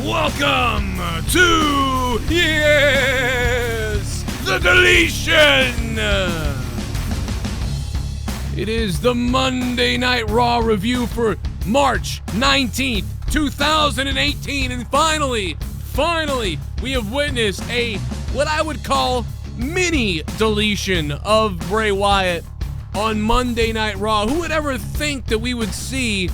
Welcome to, the Deletion! It is the Monday Night Raw review for March 19th, 2018, and finally, we have witnessed what I would call mini deletion of Bray Wyatt on Monday Night Raw. Who would ever think that we would see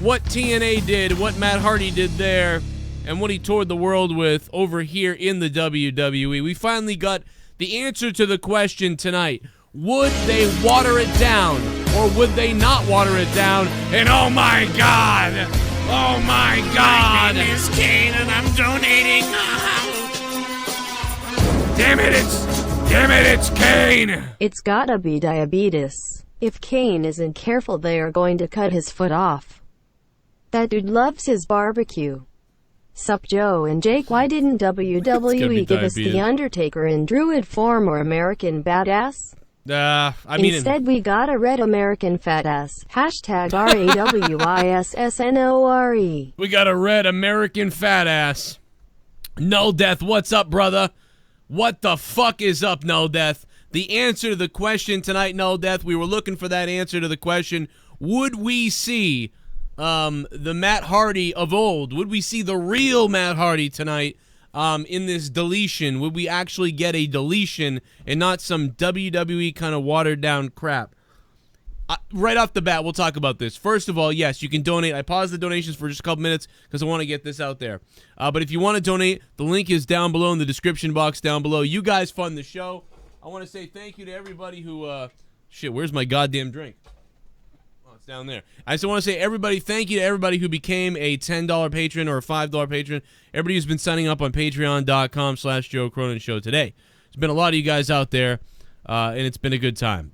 what TNA did, what Matt Hardy did there, and what he toured the world with over here in the WWE? We finally got the answer to the question tonight. Would they water it down, or would they not water it down? And oh my God! My name is Kane, and I'm donating. Damn it, it's Kane! It's gotta be diabetes. If Kane isn't careful, they are going to cut his foot off. That dude loves his barbecue. Sup, Joe and Jake? Why didn't WWE give us The Undertaker in Druid form or American Badass? Instead, we got a red American fat ass. Hashtag RAWISSNORE. We got a red American fat ass. No Death, what's up, brother? What the fuck is up, No Death? The answer to the question tonight, No Death, we were looking for that answer to the question. Would we see the Matt Hardy of old? Would we see the real Matt Hardy tonight in this deletion? Would we actually get a deletion and not some WWE kind of watered down crap? Right off the bat, we'll talk about this. First of all, yes, you can donate. I paused the donations for just a couple minutes because I want to get this out there. But if you want to donate, the link is down below in the description box down below. You guys fund the show. I want to say thank you to everybody who... shit, where's my goddamn drink? Oh, it's down there. I just want to say thank you to everybody who became a $10 patron or a $5 patron. Everybody who's been signing up on patreon.com/Joe Cronin Show today. There's been a lot of you guys out there, and it's been a good time.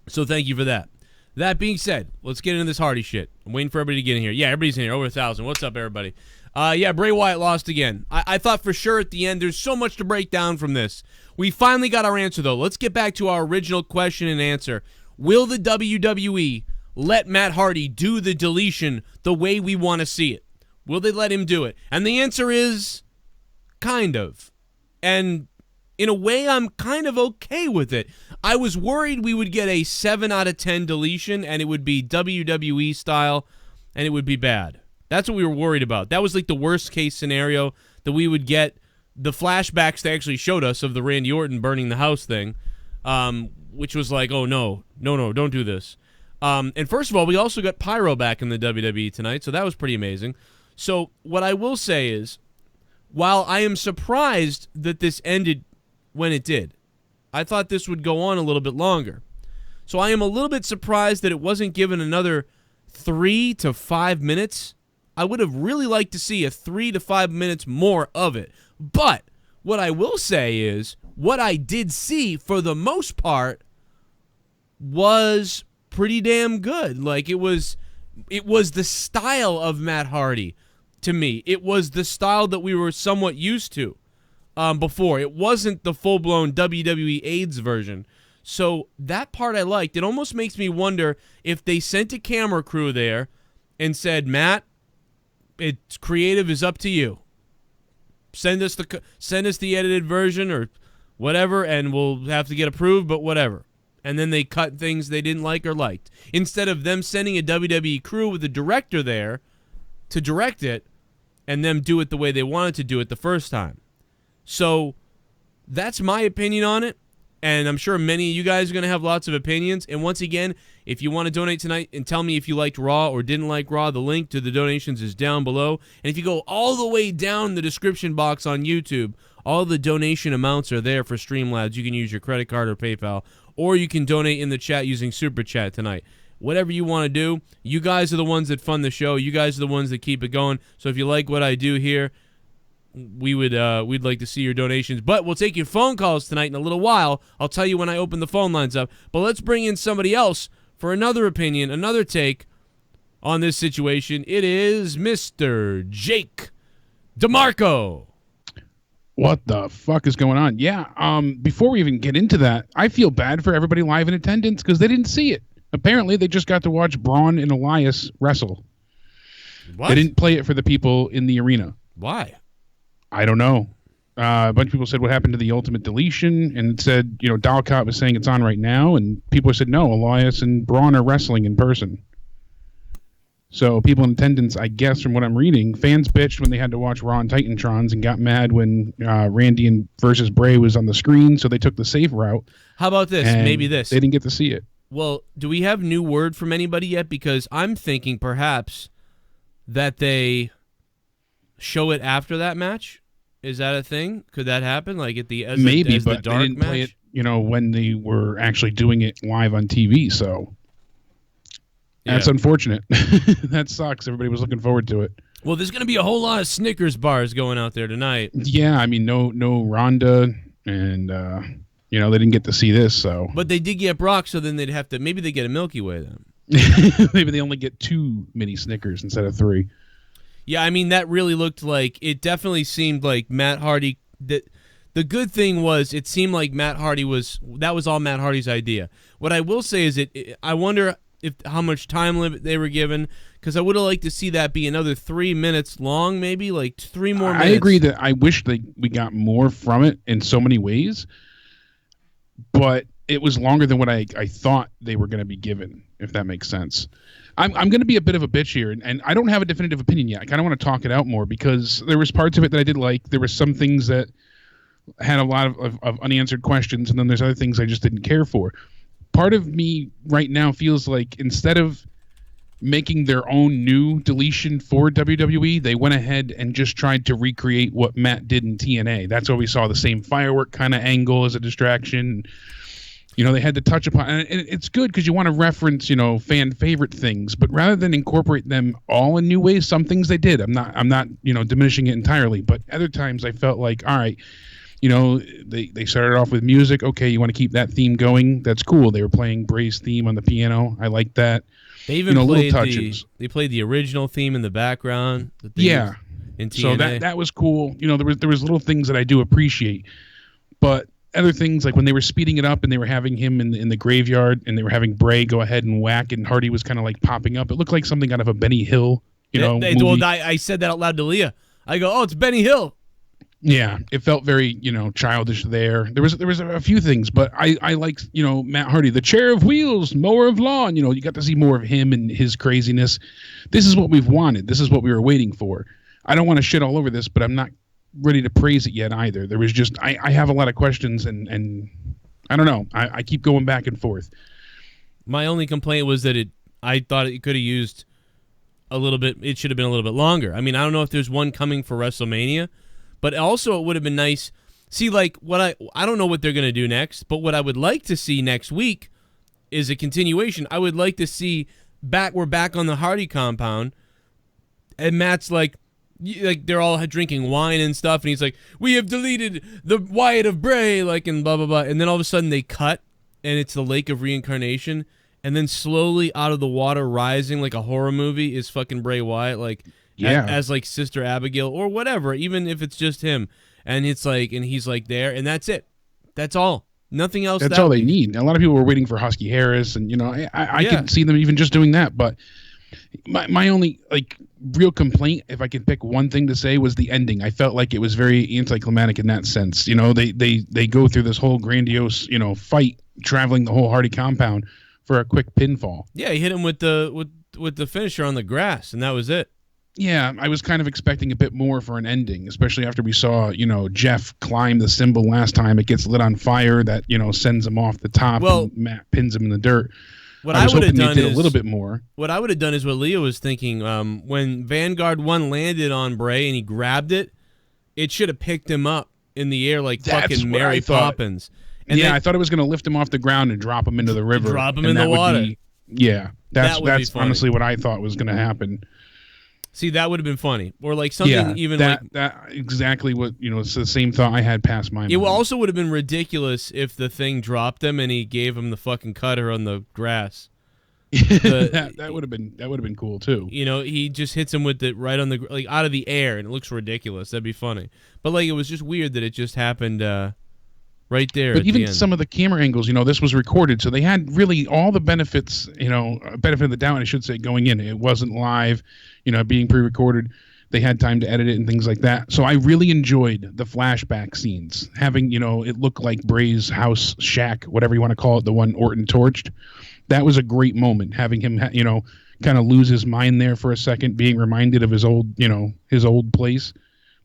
So thank you for that. That being said, let's get into this Hardy shit. I'm waiting for everybody to get in here. Yeah, everybody's in here. Over 1,000. What's up, everybody? Yeah, Bray Wyatt lost again. I thought for sure at the end there's so much to break down from this. We finally got our answer, though. Let's get back to our original question and answer. Will the WWE let Matt Hardy do the deletion the way we want to see it? Will they let him do it? And the answer is kind of. And in a way, I'm kind of okay with it. I was worried we would get a 7 out of 10 deletion, and it would be WWE style, and it would be bad. That's what we were worried about. That was like the worst case scenario, that we would get the flashbacks they actually showed us of the Randy Orton burning the house thing, which was like, oh, no, don't do this. And first of all, we also got Pyro back in the WWE tonight, so that was pretty amazing. So what I will say is, while I am surprised that this ended when it did, I thought this would go on a little bit longer. So I am a little bit surprised that it wasn't given another 3 to 5 minutes. I would have really liked to see a 3 to 5 minutes more of it. But what I will say is, what I did see for the most part was pretty damn good. Like, it was the style of Matt Hardy to me. It was the style that we were somewhat used to before. It wasn't the full-blown WWE AidZ version. So that part I liked. It almost makes me wonder if they sent a camera crew there and said, Matt, it's creative is up to you. Send us the edited version or whatever, and we'll have to get approved, but whatever. And then they cut things they didn't like or liked. Instead of them sending a WWE crew with a director there to direct it and them do it the way they wanted to do it the first time. So that's my opinion on it, and I'm sure many of you guys are going to have lots of opinions. And once again, if you want to donate tonight and tell me if you liked Raw or didn't like Raw, the link to the donations is down below. And if you go all the way down the description box on YouTube, all the donation amounts are there for Streamlabs. You can use your credit card or PayPal, or you can donate in the chat using Super Chat tonight. Whatever you want to do, you guys are the ones that fund the show. You guys are the ones that keep it going. So if you like what I do here, we'd like to see your donations. But we'll take your phone calls tonight in a little while. I'll tell you when I open the phone lines up. But let's bring in somebody else for another opinion, another take on this situation. It is Mr. Jake DeMarco. What the fuck is going on? Yeah, before we even get into that, I feel bad for everybody live in attendance because they didn't see it. Apparently, they just got to watch Braun and Elias wrestle. What? They didn't play it for the people in the arena. Why? I don't know. A bunch of people said, what happened to the ultimate deletion? And it said, Dalcott was saying it's on right now. And people said, no, Elias and Braun are wrestling in person. So people in attendance, I guess, from what I'm reading, fans bitched when they had to watch Raw and Titantrons and got mad when Randy and versus Bray was on the screen. So they took the safe route. How about this? Maybe this. They didn't get to see it. Well, do we have new word from anybody yet? Because I'm thinking perhaps that they show it after that match. Is that a thing? Could that happen? Like at the maybe, as but the dark they didn't match? play it, when they were actually doing it live on TV. So that's unfortunate. That sucks. Everybody was looking forward to it. Well, there's going to be a whole lot of Snickers bars going out there tonight. Yeah, I mean, no Ronda, and they didn't get to see this. So, but they did get Brock, so then they'd have to. Maybe they get a Milky Way then. Maybe they only get 2 mini Snickers instead of 3. Yeah, I mean, that really looked like, it definitely seemed like Matt Hardy, the good thing was it seemed like that was all Matt Hardy's idea. What I will say is I wonder how much time limit they were given, because I would have liked to see that be another 3 minutes long, maybe, like 3 more minutes. I agree that I wish we got more from it in so many ways, but it was longer than what I thought they were going to be given, if that makes sense. I'm going to be a bit of a bitch here, and I don't have a definitive opinion yet. I kind of want to talk it out more because there was parts of it that I did like. There were some things that had a lot of unanswered questions, and then there's other things I just didn't care for. Part of me right now feels like instead of making their own new deletion for WWE, they went ahead and just tried to recreate what Matt did in TNA. That's why we saw the same firework kind of angle as a distraction. They had to touch upon, and it's good because you want to reference, fan favorite things, but rather than incorporate them all in new ways, some things they did. I'm not, diminishing it entirely, but other times I felt like, all right, they started off with music. Okay, you want to keep that theme going? That's cool. They were playing Bray's theme on the piano. I like that. They even played little touches. They played the original theme in the background. Yeah. In TNA. So that was cool. There was little things that I do appreciate, but other things like when they were speeding it up and they were having him in the graveyard and they were having Bray go ahead and whack and Hardy was kind of like popping up. It looked like something out of a Benny Hill, movie. Well, I said that out loud to Leah. I go, oh, it's Benny Hill. Yeah, it felt very, childish there. There was a few things, but I liked, Matt Hardy, the chair of wheels, mower of lawn. You got to see more of him and his craziness. This is what we've wanted. This is what we were waiting for. I don't want to shit all over this, but I'm not ready to praise it yet either. There was just I have a lot of questions and I don't know. I keep going back and forth. My only complaint was that I thought it could have used a little bit. It should have been a little bit longer. I mean, I don't know if there's one coming for WrestleMania, but also it would have been nice. See, like what I don't know what they're gonna do next, but what I would like to see next week is a continuation. I would like to see we're back on the Hardy compound, and Matt's like they're all drinking wine and stuff, and he's like, we have deleted the Wyatt of Bray, and blah blah blah, and then all of a sudden they cut, and it's the Lake of Reincarnation, and then slowly out of the water rising like a horror movie is fucking Bray Wyatt, as Sister Abigail or whatever, even if it's just him, and it's and he's there, and that's it, that's all, nothing else. That's all they need. A lot of people were waiting for Husky Harris, and I can see them even just doing that, but my only real complaint, if I could pick one thing to say, was the ending. I felt like it was very anticlimactic in that sense. They go through this whole grandiose, fight, traveling the whole Hardy compound for a quick pinfall. Yeah, he hit him with the finisher on the grass, and that was it. Yeah, I was kind of expecting a bit more for an ending, especially after we saw, Jeff climb the symbol last time. It gets lit on fire that, sends him off the top, and Matt pins him in the dirt. What I would have done is a little bit more. What I would have done is what Leo was thinking. When Vanguard 1 landed on Bray and he grabbed it, it should have picked him up in the air like fucking Mary Poppins. And I thought it was going to lift him off the ground and drop him into the river. Drop him in the water. That's honestly what I thought was going to happen. See, that would have been funny. Or something even that exactly what, it's the same thought I had past my mind. It also would have been ridiculous if the thing dropped him and he gave him the fucking cutter on the grass. That would have been cool too. He just hits him with it right on the out of the air, and it looks ridiculous. That'd be funny. But it was just weird that it just happened right there. But even some of the camera angles, this was recorded, so they had really all the benefits, benefit of the doubt, I should say, going in. It wasn't live, being pre-recorded. they had time to edit it and things like that. So I really enjoyed the flashback scenes, having, it looked like Bray's house, shack, whatever you want to call it, the one Orton torched. That was a great moment, having him, kind of lose his mind there for a second, being reminded of his old place.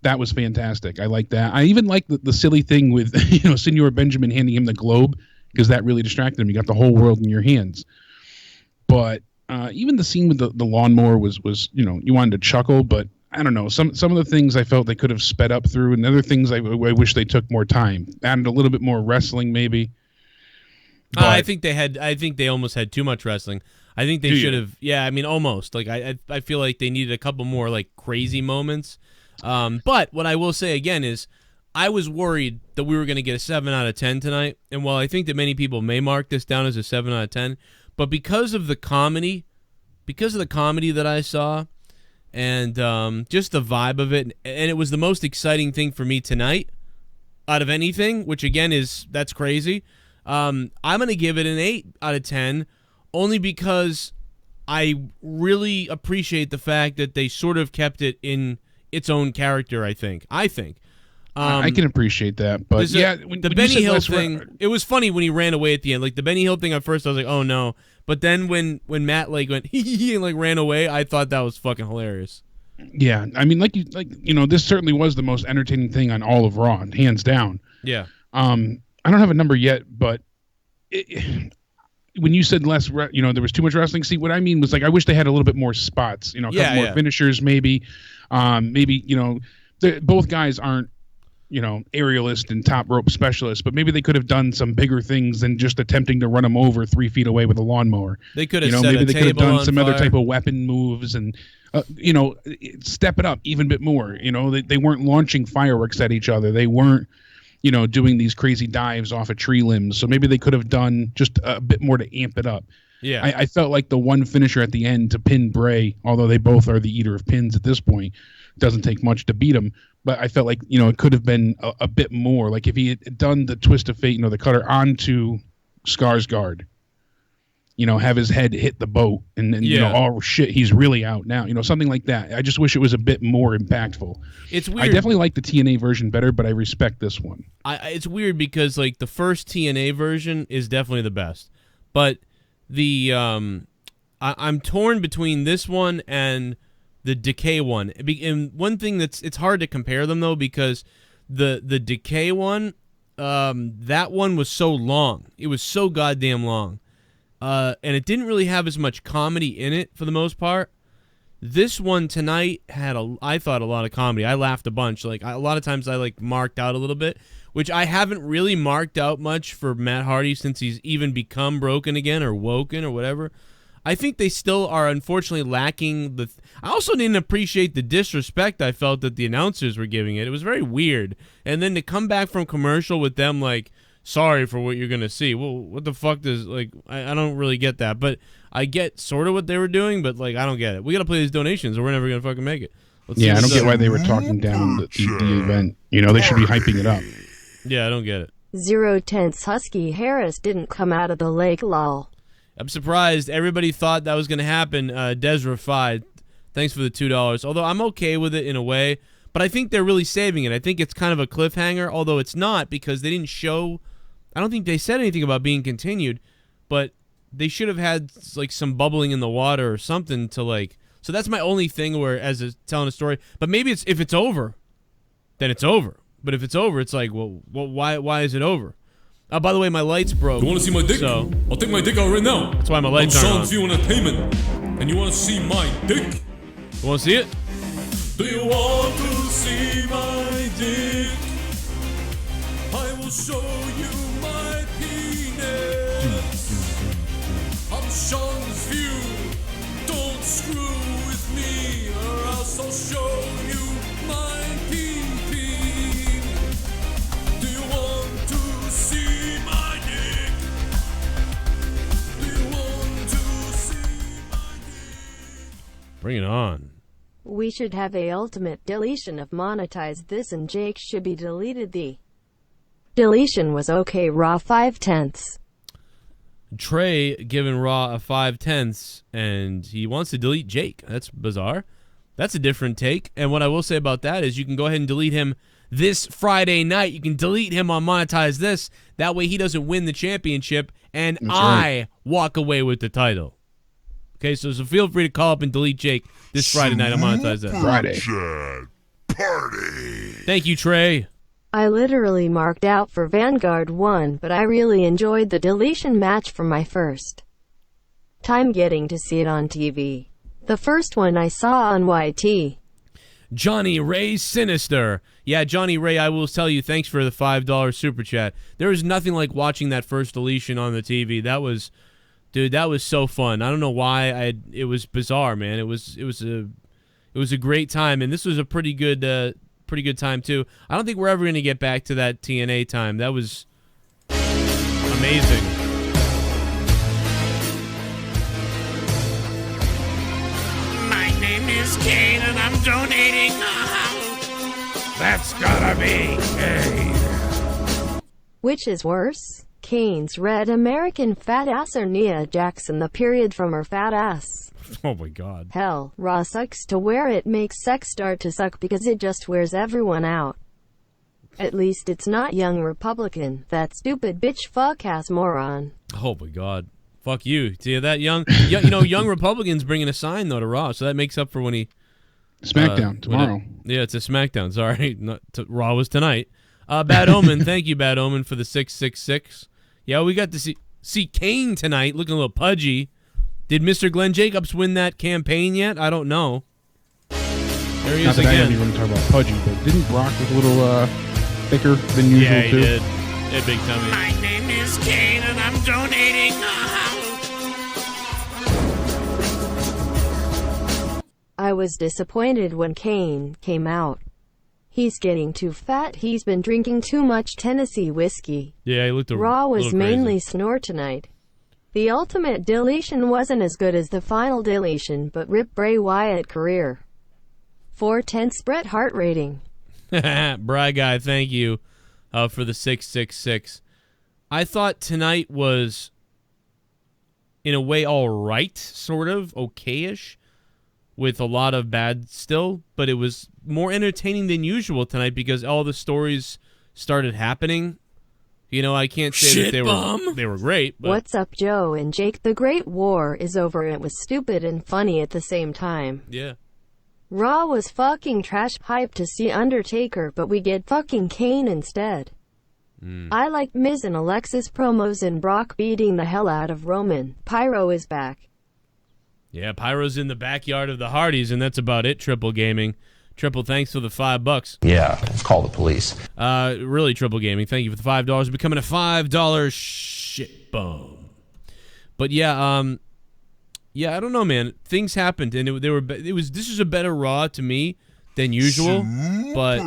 That was fantastic. I like that. I even like the silly thing with, Senor Benjamin handing him the globe, because that really distracted him. You got the whole world in your hands. But even the scene with the lawnmower was you wanted to chuckle, but I don't know. Some of the things I felt they could have sped up through, and other things I wish they took more time. Added a little bit more wrestling, maybe. I think they almost had too much wrestling. I think they should have. Yeah, I mean, almost. Like I feel like they needed a couple more like crazy moments. But what I will say again is, I was worried that we were going to get a 7 out of 10 tonight. And while I think that many people may mark this down as a 7 out of 10, but because of the comedy that I saw, and just the vibe of it, and it was the most exciting thing for me tonight out of anything, which again that's crazy. I'm going to give it an 8 out of 10, only because I really appreciate the fact that they sort of kept it in its own character, I think. I can appreciate that, but the Benny Hill thing, it was funny when he ran away at the end. Like the Benny Hill thing at first, I was like, oh no. But then when Matt like went and like ran away, I thought that was fucking hilarious. Yeah, I mean, this certainly was the most entertaining thing on all of Raw, hands down. Yeah. I don't have a number yet, but when you said less, there was too much wrestling. See, what I mean was, like, I wish they had a little bit more spots. A couple more finishers, maybe. Both guys aren't, aerialist and top rope specialists, but maybe they could have done some bigger things than just attempting to run them over 3 feet away with a lawnmower. They could have maybe they could have done some other type of weapon moves and step it up even bit more. They weren't launching fireworks at each other. They weren't doing these crazy dives off of tree limbs. So maybe they could have done just a bit more to amp it up. Yeah, I felt like the one finisher at the end to pin Bray, although they both are the eater of pins at this point, doesn't take much to beat him. But I felt like, it could have been a bit more. Like if he had done the twist of fate, the cutter onto Skarsgård, have his head hit the boat and then, oh shit, he's really out now. Something like that. I just wish it was a bit more impactful. It's weird. I definitely like the TNA version better, but I respect this one. It's weird because like the first TNA version is definitely the best. But I'm torn between this one and the Decay one. And one thing it's hard to compare them though, because the Decay one, that one was so long. It was so goddamn long. And it didn't really have as much comedy in it for the most part. This one tonight had I thought a lot of comedy. I laughed a bunch. Like a lot of times I like marked out a little bit, which I haven't really marked out much for Matt Hardy since he's even become broken again or woken or whatever. I think they still are unfortunately lacking I also didn't appreciate the disrespect I felt that the announcers were giving it. It was very weird. And then to come back from commercial with them like, sorry for what you're going to see. Well, what the fuck does, like, I don't really get that. But I get sort of what they were doing, but, like, I don't get it. We got to play these donations or we're never going to fucking make it. I don't get why they were talking down the event. They should be hyping it up. Yeah, I don't get it. 0-10 Husky Harris didn't come out of the lake, lol. I'm surprised. Everybody thought that was going to happen. Desra Fi, thanks for the $2. Although I'm okay with it in a way, but I think they're really saving it. I think it's kind of a cliffhanger, although it's not because they didn't show. I don't think they said anything about being continued, but they should have had like some bubbling in the water or something to like. So that's my only thing where telling a story. But maybe if it's over, then it's over. But if it's over, it's like, well why is it over? By the way, my lights broke. You want to see my dick? So I'll take my dick out right now. That's why my lights aren't on. I'm Seanzviews Entertainment, and you want to see my dick? You want to see it? Do you want to see my dick? I will show you my penis. I'm Seanzviews. Don't screw with me, or else I'll show you my pee-pee. Do you want to see my dick? Do you want to see my dick? Bring it on. We should have a ultimate deletion of monetize this and Jake should be deleted. The deletion was okay. Raw 5/10. Trey giving Raw a 5/10, and he wants to delete Jake. That's bizarre. That's a different take. And what I will say about that is you can go ahead and delete him this Friday night. You can delete him on Monetize This. That way he doesn't win the championship, and I walk away with the title. Okay, so feel free to call up and delete Jake this Friday night on Monetize This. Friday. Party. Thank you, Trey. I literally marked out for Vanguard 1, but I really enjoyed the Deletion match from my first time getting to see it on TV. The first one I saw on YT. Johnny Ray Sinister. Yeah, Johnny Ray, I will tell you, thanks for the $5 super chat. There was nothing like watching that first Deletion on the TV. That was, dude, that was so fun. I don't know why it was bizarre, man. It was a great time, and this was a pretty good time too. I don't think we're ever going to get back to that TNA time. That was amazing. My name is Kane and I'm donating. That's gotta be Kane. Which is worse? Kane's red American fat ass or Nia Jackson the period from her fat ass? Oh my God. Hell, Raw sucks to wear. It makes sex start to suck because it just wears everyone out. At least it's not Young Republican, that stupid bitch fuck ass moron. Oh my God. Fuck you. See that Young Republican's bringing a sign though to Raw, so that makes up for when he SmackDown tomorrow. Yeah, it's a SmackDown. Sorry, Raw was tonight. Bad Omen, thank you, Bad Omen, for the 666. Yeah, we got to see Kane tonight, looking a little pudgy. Did Mr. Glenn Jacobs win that campaign yet? I don't know. There he is Not that again. I don't even talk about pudgy, but didn't Brock look a little thicker than usual Yeah, he too? did. Hey, big tummy. My name is Kane and I'm donating. I was disappointed when Kane came out. He's getting too fat. He's been drinking too much Tennessee whiskey. Yeah, he looked Raw was little mainly crazy. snore tonight. The ultimate Deletion wasn't as good as the final Deletion, but rip Bray Wyatt career. 410 Bret Hart rating. Bry Guy, thank you for the 666. I thought tonight was, in a way, all right, sort of, okay-ish, with a lot of bad still, but it was more entertaining than usual tonight because all the stories started happening. You know, I can't say that they were great. But What's up, Joe and Jake? The Great War is over. It was stupid and funny at the same time. yeah. Raw was fucking trash. Hype to see Undertaker, but we get fucking Kane instead. I like Miz and Alexis promos and Brock beating the hell out of Roman. Pyro is back. Yeah, Pyro's in the backyard of the Hardys, and that's about it, Triple Gaming. Triple, thanks for the $5. Yeah, let's call the police. Really, Triple Gaming, thank you for the $5. Becoming a $5 shit bum. But yeah, yeah, I don't know, man. Things happened, and this was a better Raw to me than usual, but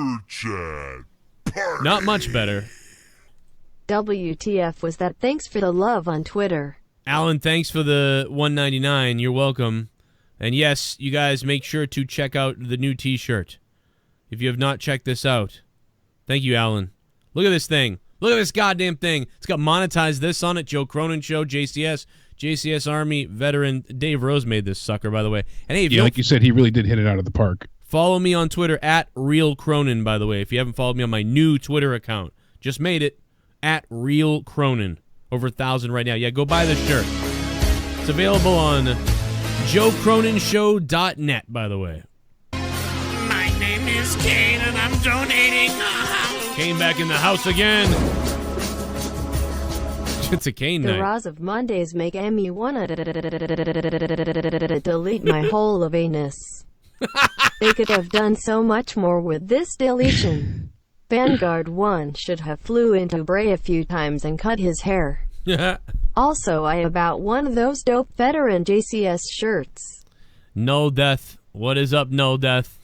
not much better. WTF was that? Thanks for the love on Twitter. Alan, thanks for the $1.99. You're welcome. And yes, you guys make sure to check out the new T-shirt if you have not checked this out. Thank you, Alan. Look at this thing. Look at this goddamn thing. It's got Monetize This on it. Joe Cronin Show, JCS Army veteran. Dave Rose made this sucker, by the way. And hey, if Yeah, like you said, he really did hit it out of the park. follow me on Twitter at Real Cronin, by the way. If you haven't followed me on my new Twitter account, just made it at Real Cronin. Over 1,000 right now. Yeah, go buy this shirt. It's available on JoeCroninShow.net, by the way. My name is Kane and I'm donating. Kane back in the house again. It's a Kane The night. Raws of Mondays make me wanna delete my whole of anus. They could have done so much more with this Deletion. Vanguard 1 should have flew into Bray a few times and cut his hair. Also, I about one of those dope veteran JCS shirts. No Death. What is up, No Death?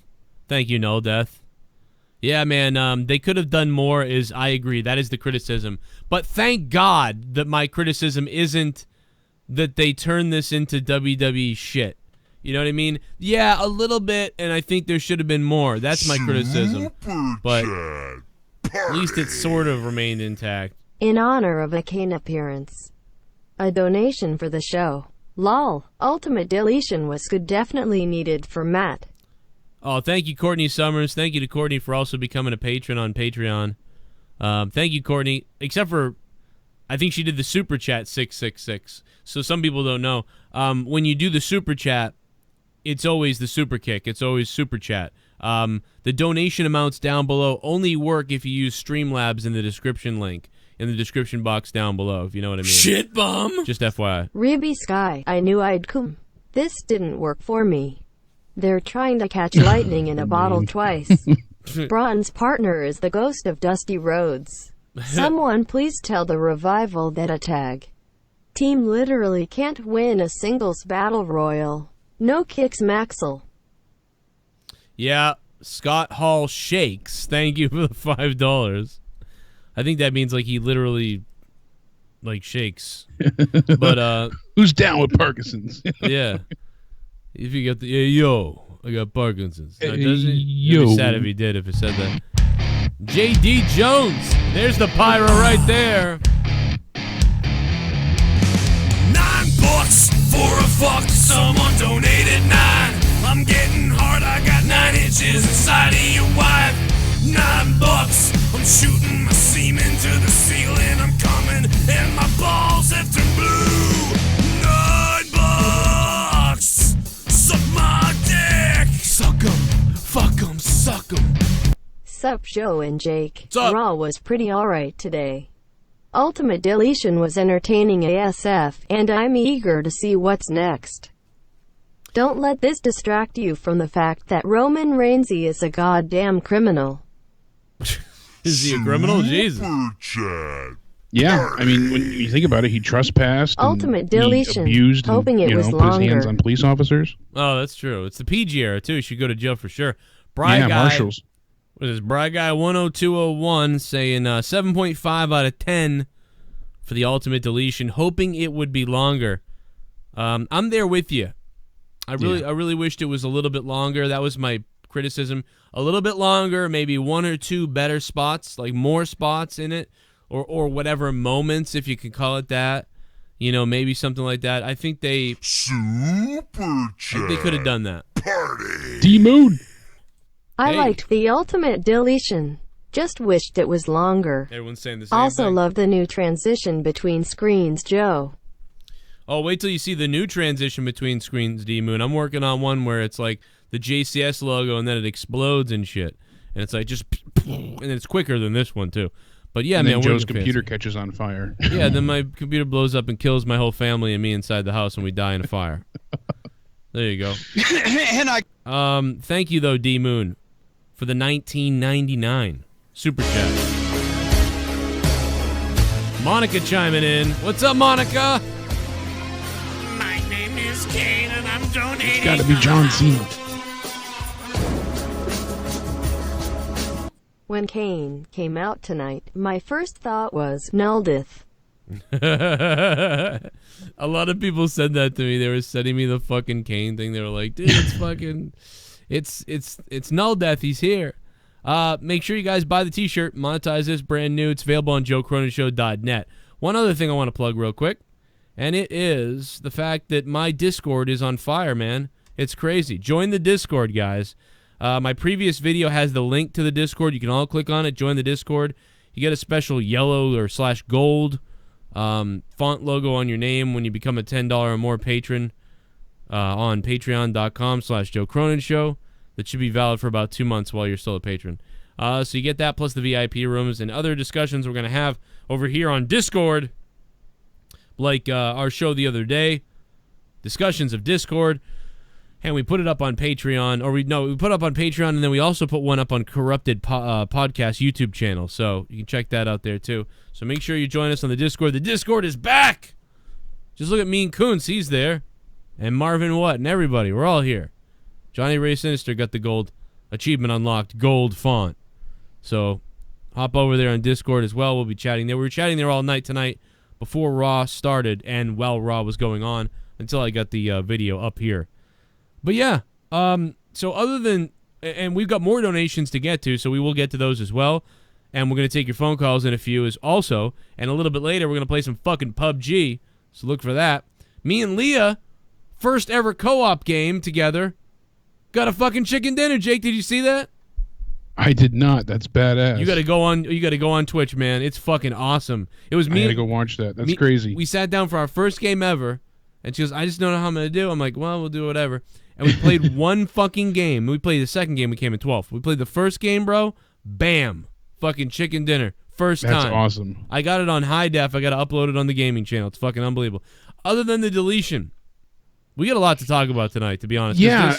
Thank you, No Death. Yeah, man, they could have done more, I agree. That is the criticism. But thank God that my criticism isn't that they turn this into WWE shit. You know what I mean? Yeah, a little bit, and I think there should have been more. That's my criticism. But at least it sort of remained intact. In honor of a Kane appearance. A donation for the show. Lol. Ultimate Deletion was good, definitely needed for Matt. Oh, thank you, Courtney Summers. Thank you to Courtney for also becoming a patron on Patreon. Thank you, Courtney. Except for, I think she did the Super Chat 666. So some people don't know. When you do the Super Chat, it's always the Super Kick. It's always Super Chat. The donation amounts down below only work if you use Streamlabs in the description link, in the description box down below, if you know what I mean. ShiBUM. Just FYI. Ribby Sky, I knew I'd come. This didn't work for me. They're trying to catch lightning in a bottle twice. Braun's partner is the ghost of Dusty Rhodes. Someone please tell the Revival that a tag team literally can't win a singles battle royal. No kicks Maxwell. Yeah, Scott Hall shakes. Thank you for the $5. I think that means like he literally like shakes. But who's down with Parkinson's? Yeah. If you got the yo, I got Parkinson's. Now, doesn't yo. It'd be sad if he did, if it said that. JD Jones. There's the Pyro right there. $9 for a fuck. Someone donated 9. I'm getting hard. I got 9 inches inside of your wife. $9. I'm shooting my semen to the ceiling. I'm coming and my balls have turned blue. $9. Suck my dick. Suck 'em. Fuck 'em. Suck 'em. Sup, Joe and Jake. What's up? Raw was pretty alright today. Ultimate Deletion was entertaining ASF, and I'm eager to see what's next. Don't let this distract you from the fact that Roman Reigns is a goddamn criminal. Is he a criminal? Jesus. Yeah, I mean, when you think about it, he trespassed. Ultimate and Deletion, he abused and, hoping it was put his hands longer. on police officers. Oh, that's true. It's the PG era, too. He should go to jail for sure. Bry Guy, Marshals. What is this? Bry Guy 10201 saying 7.5 out of 10 for the Ultimate Deletion, hoping it would be longer. I'm there with you. I really wished it was a little bit longer. That was my criticism. A little bit longer, maybe 1 or 2 better spots, like more spots in it, or whatever moments, if you could call it that. You know, maybe something like that. I think they could have done that. D-Mood. I Hey. liked the Ultimate Deletion. Just wished it was longer. Everyone's saying the same Also thing. love the new transition between screens, Joe. Oh, wait till you see the new transition between screens, D-Moon. I'm working on one where it's like the JCS logo and then it explodes and shit. And it's like just, and it's quicker than this one too. But yeah, And man, then Joe's working computer fancy. catches on fire. Yeah, then my computer blows up and kills my whole family and me inside the house and we die in a fire. There you go. Thank you though, D-Moon, for the 1999 Super Chat. Monica chiming in. What's up, Monica? My name is Kane and I'm donating. It's got to be John Cena. When Kane came out tonight, my first thought was Nuldith. A lot of people said that to me. They were sending me the fucking Kane thing. They were like, dude, it's fucking, it's Null Death. He's here. Make sure you guys buy the t-shirt. Monetize this, brand new. It's available on JoeCroninShow.net. One other thing I want to plug real quick, and it is the fact that my Discord is on fire, man. It's crazy. Join the Discord, guys. My previous video has the link to the Discord. You can all click on it, join the Discord. You get a special yellow or /gold font logo on your name when you become a $10 or more patron on patreon.com/Joe Cronin Show. That should be valid for about 2 months while you're still a patron. So you get that plus the VIP rooms and other discussions we're going to have over here on Discord, like our show the other day, Discussions of Discord. And we put it up on Patreon, we put it up on Patreon, and then we also put one up on Corrupted Podcast YouTube channel. So you can check that out there too. So make sure you join us on the Discord. The Discord is back. Just look at me and Kuntz, he's there, and Marvin Watt and everybody. We're all here. Johnny Ray Sinister got the gold achievement unlocked, gold font. So hop over there on Discord as well. We'll be chatting there. We were chatting there all night tonight before Raw started and while Raw was going on until I got the video up here. But yeah, so other than, and we've got more donations to get to, so we will get to those as well. And we're going to take your phone calls in a few as also. And a little bit later, we're going to play some fucking PUBG. So look for that. Me and Leah, first ever co-op game together. Got a fucking chicken dinner, Jake. Did you see that? I did not. That's badass. You got to go on. You got to go on Twitch, man. It's fucking awesome. It was me. I got to go watch that. That's crazy. We sat down for our first game ever, and she goes, "I just don't know how I'm gonna do." I'm like, "Well, we'll do whatever." And we played one fucking game. We played the second game. We came in 12th. We played the first game, bro. Bam, fucking chicken dinner. First time. That's awesome. I got it on high def. I got to upload it on the gaming channel. It's fucking unbelievable. Other than the deletion, we got a lot to talk about tonight. To be honest. Yeah.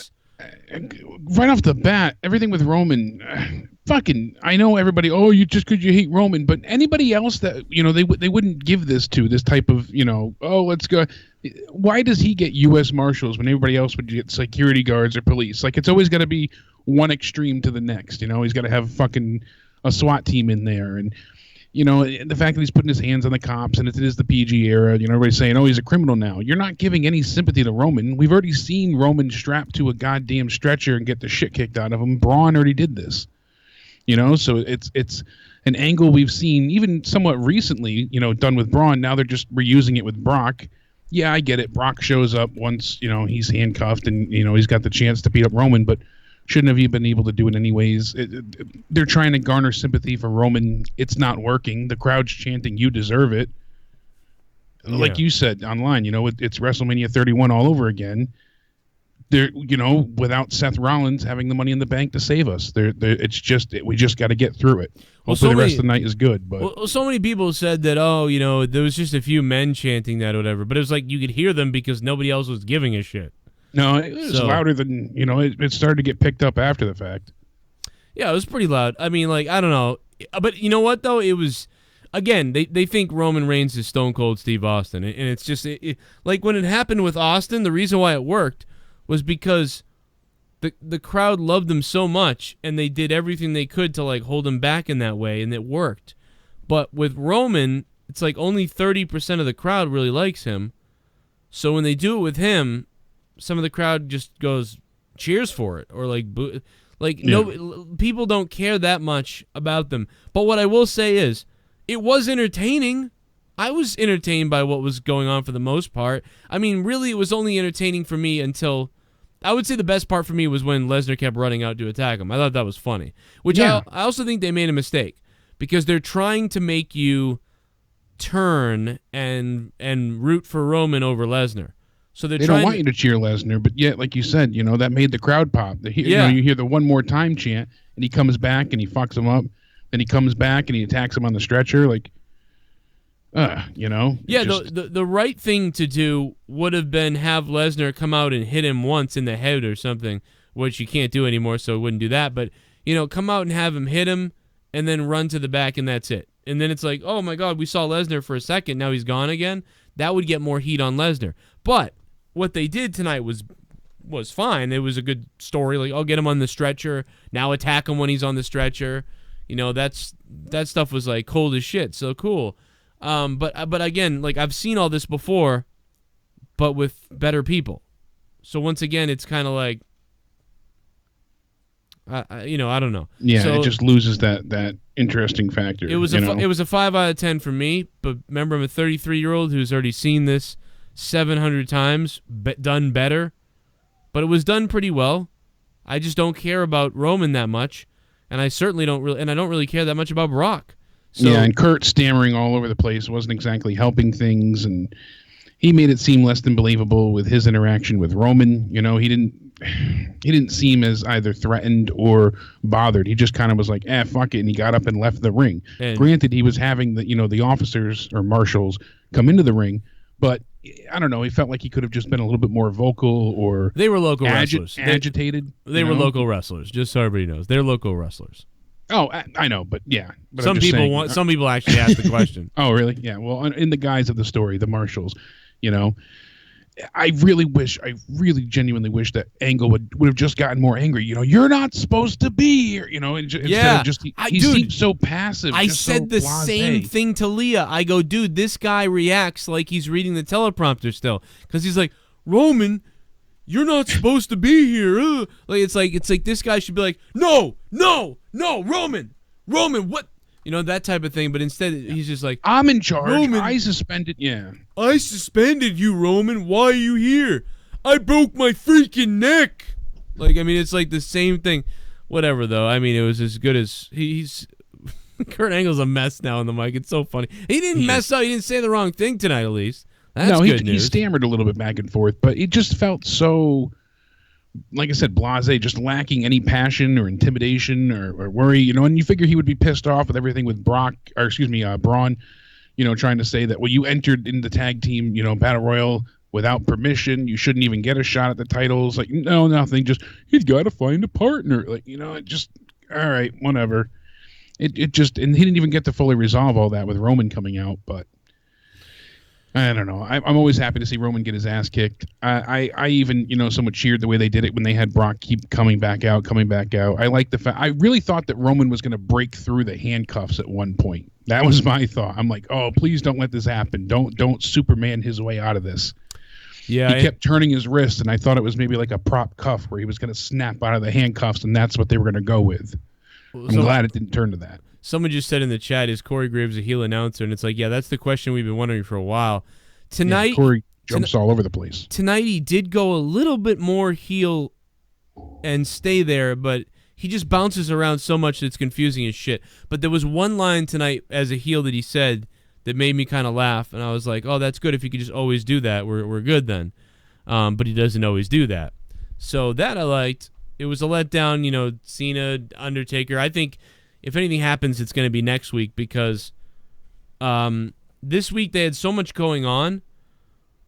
Right off the bat, everything with Roman, fucking, I know everybody, oh, you just because you hate Roman, but anybody else that, they wouldn't give this type of, oh, let's go. Why does he get U.S. Marshals when everybody else would get security guards or police? Like, it's always got to be one extreme to the next, He's got to have fucking a SWAT team in there, and the fact that he's putting his hands on the cops, and it is the PG era, everybody's saying, oh, he's a criminal now. You're not giving any sympathy to Roman. We've already seen Roman strapped to a goddamn stretcher and get the shit kicked out of him. Braun already did this. So it's an angle we've seen even somewhat recently, done with Braun. Now they're just reusing it with Brock. Yeah, I get it. Brock shows up once, he's handcuffed and, he's got the chance to beat up Roman, but shouldn't have you been able to do it anyways? They're trying to garner sympathy for Roman. It's not working. The crowd's chanting, "You deserve it." Yeah. Like you said online, it's WrestleMania 31 all over again. They're, without Seth Rollins having the Money in the Bank to save us. We just got to get through it. Hopefully the rest of the night is good. But so many people said that, there was just a few men chanting that or whatever, but it was like you could hear them because nobody else was giving a shit. No, it was louder than, it started to get picked up after the fact. Yeah, it was pretty loud. I mean, like, I don't know. But you know what, though? It was, again, they think Roman Reigns is Stone Cold Steve Austin. And it's just, like, when it happened with Austin, the reason why it worked was because the crowd loved him so much, and they did everything they could to, like, hold him back in that way, and it worked. But with Roman, it's like only 30% of the crowd really likes him. So when they do it with him, some of the crowd just goes cheers for it, or no, people don't care that much about them. But what I will say is, it was entertaining. I was entertained by what was going on for the most part. I mean, really, it was only entertaining for me until, I would say the best part for me was when Lesnar kept running out to attack him. I thought that was funny. I also think they made a mistake, because they're trying to make you turn and root for Roman over Lesnar. So they don't want you to cheer Lesnar, but yet, like you said, that made the crowd pop. You hear the one more time chant, and he comes back and he fucks him up. Then he comes back and he attacks him on the stretcher, Yeah, the right thing to do would have been have Lesnar come out and hit him once in the head or something, which you can't do anymore, so it wouldn't do that. But, come out and have him hit him and then run to the back, and that's it. And then it's like, oh my God, we saw Lesnar for a second, now he's gone again. That would get more heat on Lesnar. But what they did tonight was fine. It was a good story. Like, I'll get him on the stretcher. Now attack him when he's on the stretcher. That stuff was like cold as shit. So cool. But again, like, I've seen all this before, but with better people. So once again, it's kind of like, I don't know. Yeah, so it just loses that interesting factor. It was a 5 out of 10 for me. But remember, I'm a 33-year-old who's already seen this 700 times, done better, but it was done pretty well. I just don't care about Roman that much, and I certainly don't really care that much about Brock. So, yeah, and Kurt stammering all over the place wasn't exactly helping things, and he made it seem less than believable with his interaction with Roman. He didn't seem as either threatened or bothered. He just kind of was like, fuck it, and he got up and left the ring. And granted, he was having the officers or marshals come into the ring, but I don't know. He felt like he could have just been a little bit more vocal, or they were local wrestlers. Agitated. They were local wrestlers. Just so everybody knows, they're local wrestlers. Oh, I know, but yeah. But some people actually ask the question. Oh, really? Yeah. Well, in the guise of the story, the marshals, I really genuinely wish that Angle would have just gotten more angry. You're not supposed to be here. Instead of just he seems so passive. I said the same thing to Leah. I go, dude, this guy reacts like he's reading the teleprompter still, because he's like, Roman, you're not supposed to be here. Like it's like this guy should be like, no, Roman, what? That type of thing. But instead, he's just like, I'm in charge. Roman, I suspended. Yeah. I suspended you, Roman. Why are you here? I broke my freaking neck. Like, I mean, it's like the same thing. Whatever, though. I mean, it was as good as he's. Kurt Angle's a mess now on the mic. It's so funny. He didn't mess up. He didn't say the wrong thing tonight, at least. That's good news. He stammered a little bit back and forth, but it just felt so, like I said, blasé, just lacking any passion or intimidation or worry, you know. And you figure he would be pissed off with everything with Braun, you know, trying to say that, well, you entered in the tag team, you know, battle royal without permission. You shouldn't even get a shot at the titles. Like, no, nothing. Just he's got to find a partner. Like, you know, it just all right, whatever. It just, and he didn't even get to fully resolve all that with Roman coming out, but. I don't know. I'm always happy to see Roman get his ass kicked. I even, you know, somewhat cheered the way they did it when they had Brock keep coming back out. I like the fact. I really thought that Roman was going to break through the handcuffs at one point. That was my thought. I'm like, oh, please don't let this happen. Don't Superman his way out of this. Yeah, he kept turning his wrist, and I thought it was maybe like a prop cuff where he was going to snap out of the handcuffs, and that's what they were going to go with. I'm glad it didn't turn to that. Someone just said in the chat, is Corey Graves a heel announcer? And it's like, yeah, that's the question we've been wondering for a while. Tonight, yeah, Corey jumps all over the place. Tonight he did go a little bit more heel and stay there, but he just bounces around so much that it's confusing as shit. But there was one line tonight as a heel that he said that made me kind of laugh, and I was like, oh, that's good. If he could just always do that, we're good then. But he doesn't always do that. So that I liked. It was a letdown, you know, Cena, Undertaker. I think if anything happens, it's going to be next week because this week they had so much going on,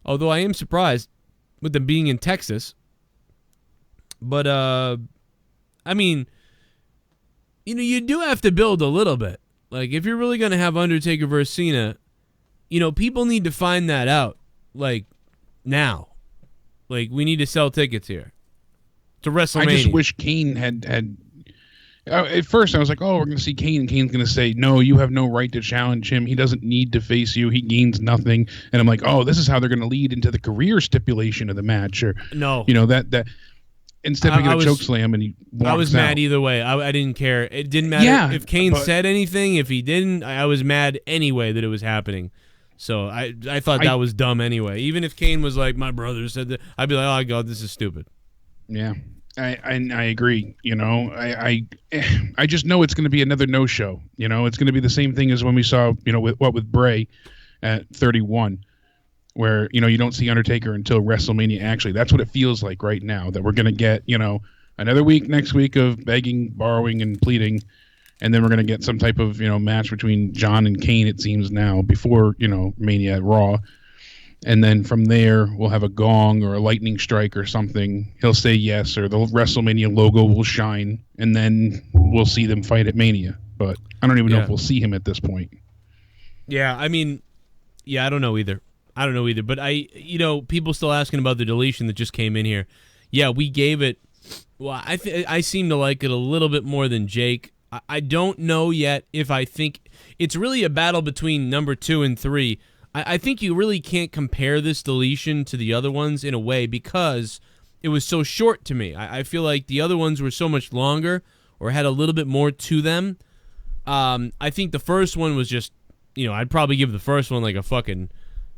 although I am surprised with them being in Texas. But, I mean, you know, you do have to build a little bit. Like, if you're really going to have Undertaker versus Cena, you know, people need to find that out, like, now. Like, we need to sell tickets here to WrestleMania. I just wish Kane had at first, I was like, oh, we're going to see Kane, and Kane's going to say, no, you have no right to challenge him. He doesn't need to face you. He gains nothing. And I'm like, oh, this is how they're going to lead into the career stipulation of the match. Or, no. You know, that instead we get a choke slam and he walks I was out. mad either way. I didn't care. It didn't matter if Kane said anything. If he didn't, I was mad anyway that it was happening. So I thought that was dumb anyway. Even if Kane was like, my brother said that, I'd be like, oh, God, this is stupid. Yeah. I agree. You know, I just know it's going to be another no-show. You know, it's going to be the same thing as when we saw, you know, with Bray at 31, where, you know, you don't see Undertaker until WrestleMania. Actually, that's what it feels like right now, that we're going to get, you know, another week next week of begging, borrowing, and pleading, and then we're going to get some type of, you know, match between John and Kane, it seems now, before, you know, Mania at Raw. And then from there, we'll have a gong or a lightning strike or something. He'll say yes, or the WrestleMania logo will shine, and then we'll see them fight at Mania. But I don't even know if we'll see him at this point. Yeah, I mean, I don't know either. But you know, people still asking about the deletion that just came in here. Yeah, we gave it. Well, I seem to like it a little bit more than Jake. I don't know yet if I think it's really a battle between number 2 and 3. I think you really can't compare this deletion to the other ones in a way because it was so short to me. I feel like the other ones were so much longer or had a little bit more to them. I think the first one was just, you know, I'd probably give the first one like a fucking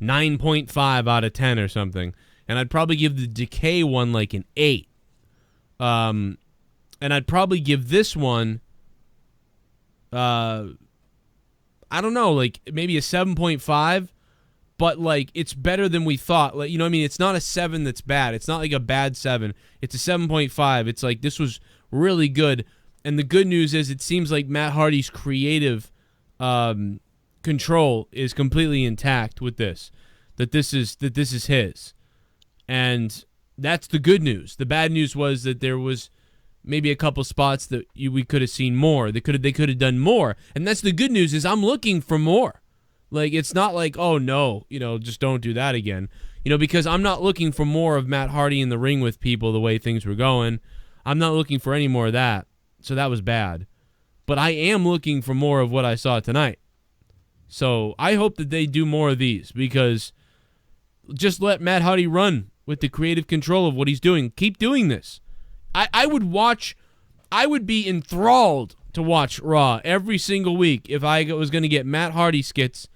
9.5 out of 10 or something. And I'd probably give the Decay one like an 8. And I'd probably give this one, I don't know, like maybe a 7.5. But, like, it's better than we thought. Like, you know what I mean? It's not a 7 that's bad. It's not like a bad 7. It's a 7.5. It's like this was really good. And the good news is it seems like Matt Hardy's creative control is completely intact with this. That this is his. And that's the good news. The bad news was that there was maybe a couple spots that we could have seen more. They could have done more. And that's the good news is I'm looking for more. Like, it's not like, oh, no, you know, just don't do that again. You know, because I'm not looking for more of Matt Hardy in the ring with people the way things were going. I'm not looking for any more of that. So that was bad. But I am looking for more of what I saw tonight. So I hope that they do more of these because just let Matt Hardy run with the creative control of what he's doing. Keep doing this. I would be enthralled to watch Raw every single week if I was going to get Matt Hardy skits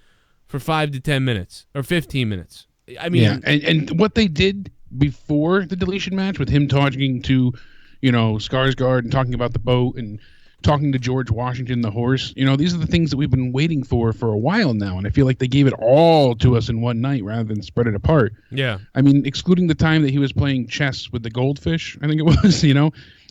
for 5 to 10 minutes or 15 minutes. I mean, yeah, and what they did before the deletion match with him talking to, Skarsgård and talking about the boat and talking to George Washington, the horse. These are the things that we've been waiting for a while now, and I feel like they gave it all to us in one night rather than spread it apart. Yeah. I mean, excluding the time that he was playing chess with the goldfish, I think it was,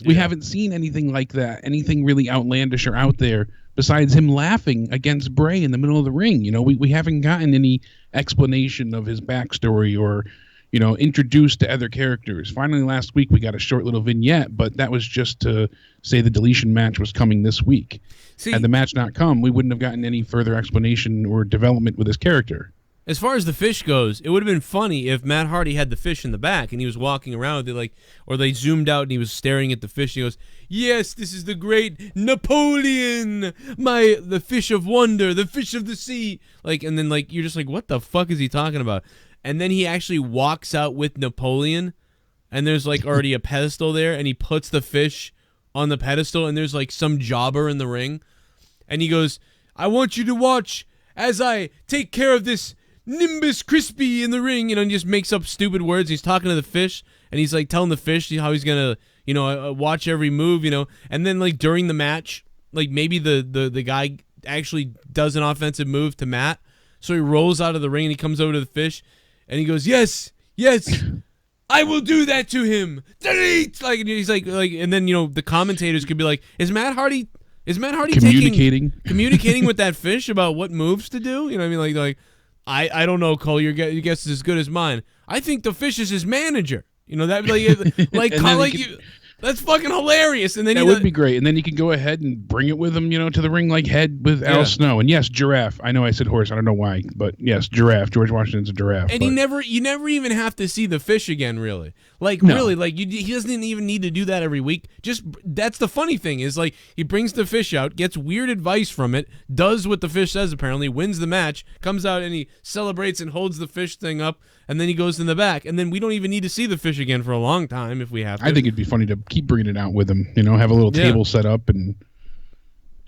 we haven't seen anything like that, anything really outlandish or out there besides him laughing against Bray in the middle of the ring. We haven't gotten any explanation of his backstory or introduced to other characters. Finally, last week we got a short little vignette, but that was just to say the Deletion match was coming this week. Had the match not come, we wouldn't have gotten any further explanation or development with his character. As far as the fish goes, it would have been funny if Matt Hardy had the fish in the back and he was walking around with it, or they zoomed out and he was staring at the fish. And he goes, "Yes, this is the great Napoleon, the fish of wonder, the fish of the sea." And then you're just like, what the fuck is he talking about? And then he actually walks out with Napoleon, and there's already a pedestal there, and he puts the fish on the pedestal, and there's some jobber in the ring, and he goes, "I want you to watch as I take care of this Nimbus Crispy in the ring," and he just makes up stupid words. He's talking to the fish, and he's telling the fish how he's gonna, watch every move, and then during the match, maybe the guy actually does an offensive move to Matt, so he rolls out of the ring and he comes over to the fish. And he goes, yes, I will do that to him. Delete. And he's and then the commentators could be like, is Matt Hardy communicating with that fish about what moves to do? You know what I mean? I don't know, Cole. Your guess is as good as mine. I think the fish is his manager. That that's fucking hilarious. And then that would be great. And then you can go ahead and bring it with him, to the ring like Head with Al Snow. And yes, giraffe. I know I said horse. I don't know why, but yes, giraffe. George Washington's a giraffe. And you never even have to see the fish again, really. He doesn't even need to do that every week. Just that's the funny thing is he brings the fish out, gets weird advice from it, does what the fish says apparently, wins the match, comes out and he celebrates and holds the fish thing up, and then he goes in the back, and then we don't even need to see the fish again for a long time if we have to. I think it'd be funny to keep bringing it out with him. Have a little table set up and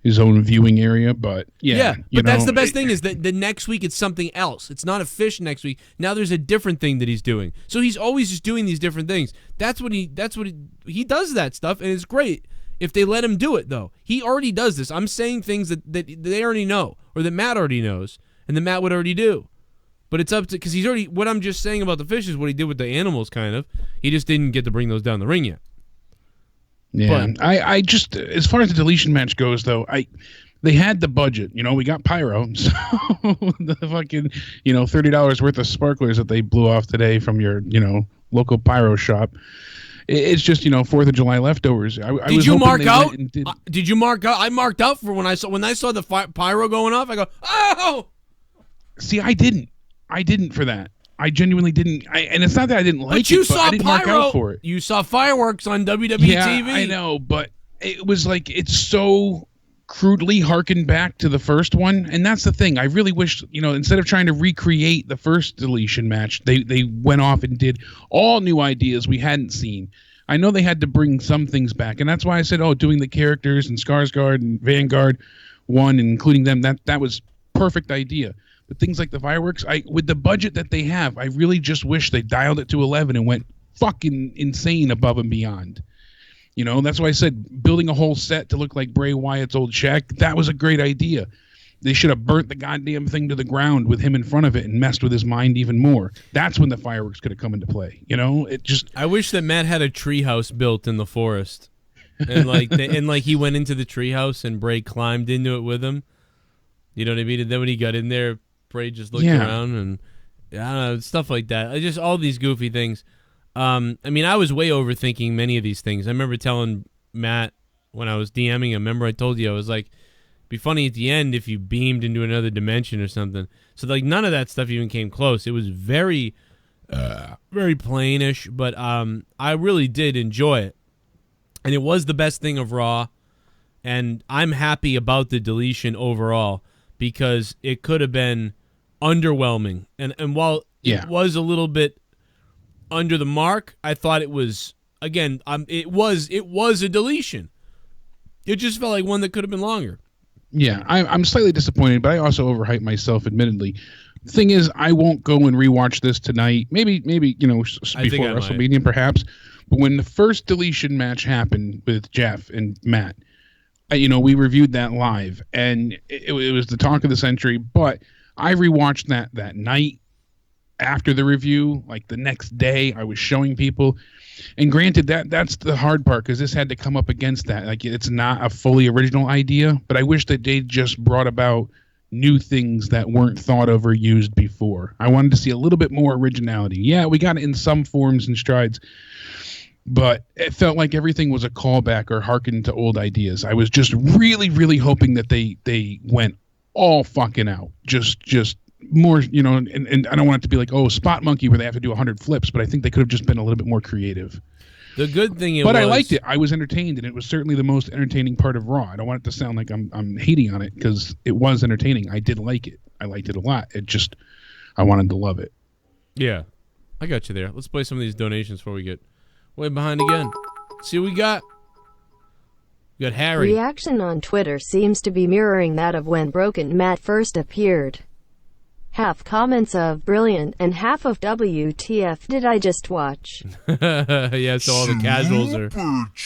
his own viewing area. But that's the best thing is that the next week it's something else. It's not a fish next week. Now there's a different thing that he's doing. So he's always just doing these different things. He does that stuff, and it's great if they let him do it. Though he already does this. I'm saying things that they already know, or that Matt already knows, and that Matt would already do. But it's up to, because he's already, what I'm just saying about the fish is what he did with the animals, kind of. He just didn't get to bring those down the ring yet. Yeah, but I just, as far as the Deletion match goes, though, they had the budget. We got Pyro, so the fucking, $30 worth of sparklers that they blew off today from your, local Pyro shop. It's just 4th of July leftovers. Did you mark out? Did you mark out? I marked out for when I saw the Pyro going off. I go, oh! See, I didn't for that. I genuinely didn't. And it's not that I didn't like but you it, saw but I didn't Pyro, mark out for it. You saw fireworks on WWE TV. I know, but it was it's so crudely harkened back to the first one. And that's the thing. I really wish, instead of trying to recreate the first Deletion match, they went off and did all new ideas we hadn't seen. I know they had to bring some things back. And that's why I said, doing the characters and Skarsgård and Vanguard one, and including them, that was perfect idea. But things like the fireworks, with the budget that they have, I really just wish they dialed it to 11 and went fucking insane above and beyond. That's why I said building a whole set to look like Bray Wyatt's old shack, that was a great idea. They should have burnt the goddamn thing to the ground with him in front of it and messed with his mind even more. That's when the fireworks could have come into play. It just. I wish that Matt had a treehouse built in the forest, and he went into the treehouse and Bray climbed into it with him. You know what I mean? And then when he got in there, Bray just looked around and I don't know, stuff like that. Just all these goofy things. I was way overthinking many of these things. I remember telling Matt when I was DMing him, remember I told you, I was like, it'd be funny at the end if you beamed into another dimension or something. So none of that stuff even came close. It was very, very plainish, but I really did enjoy it. And it was the best thing of Raw. And I'm happy about the Deletion overall because it could have been underwhelming. And while it was a little bit under the mark, I thought it was, again, it was a Deletion. It just felt like one that could have been longer. Yeah, I'm slightly disappointed, but I also overhyped myself, admittedly. The thing is, I won't go and rewatch this tonight. Maybe before WrestleMania, perhaps. But when the first Deletion match happened with Jeff and Matt, we reviewed that live, and it was the talk of the century. But I rewatched that night after the review, like the next day. I was showing people, and granted that's the hard part because this had to come up against that. Like, it's not a fully original idea, but I wish that they just brought about new things that weren't thought of or used before. I wanted to see a little bit more originality. Yeah, we got it in some forms and strides, but it felt like everything was a callback or hearkened to old ideas. I was just really, really hoping that they went all fucking out. Just more, and I don't want it to be like, Spot Monkey where they have to do 100 flips, but I think they could have just been a little bit more creative. The good thing I liked it. I was entertained, and it was certainly the most entertaining part of Raw. I don't want it to sound like I'm hating on it, because it was entertaining. I did like it. I liked it a lot. I wanted to love it. Yeah, I got you there. Let's play some of these donations before we get way behind again. See what we got. We got Harry. Reaction on Twitter seems to be mirroring that of when Broken Matt first appeared. Half comments of brilliant and half of WTF did I just watch? Yeah, so all the casuals are...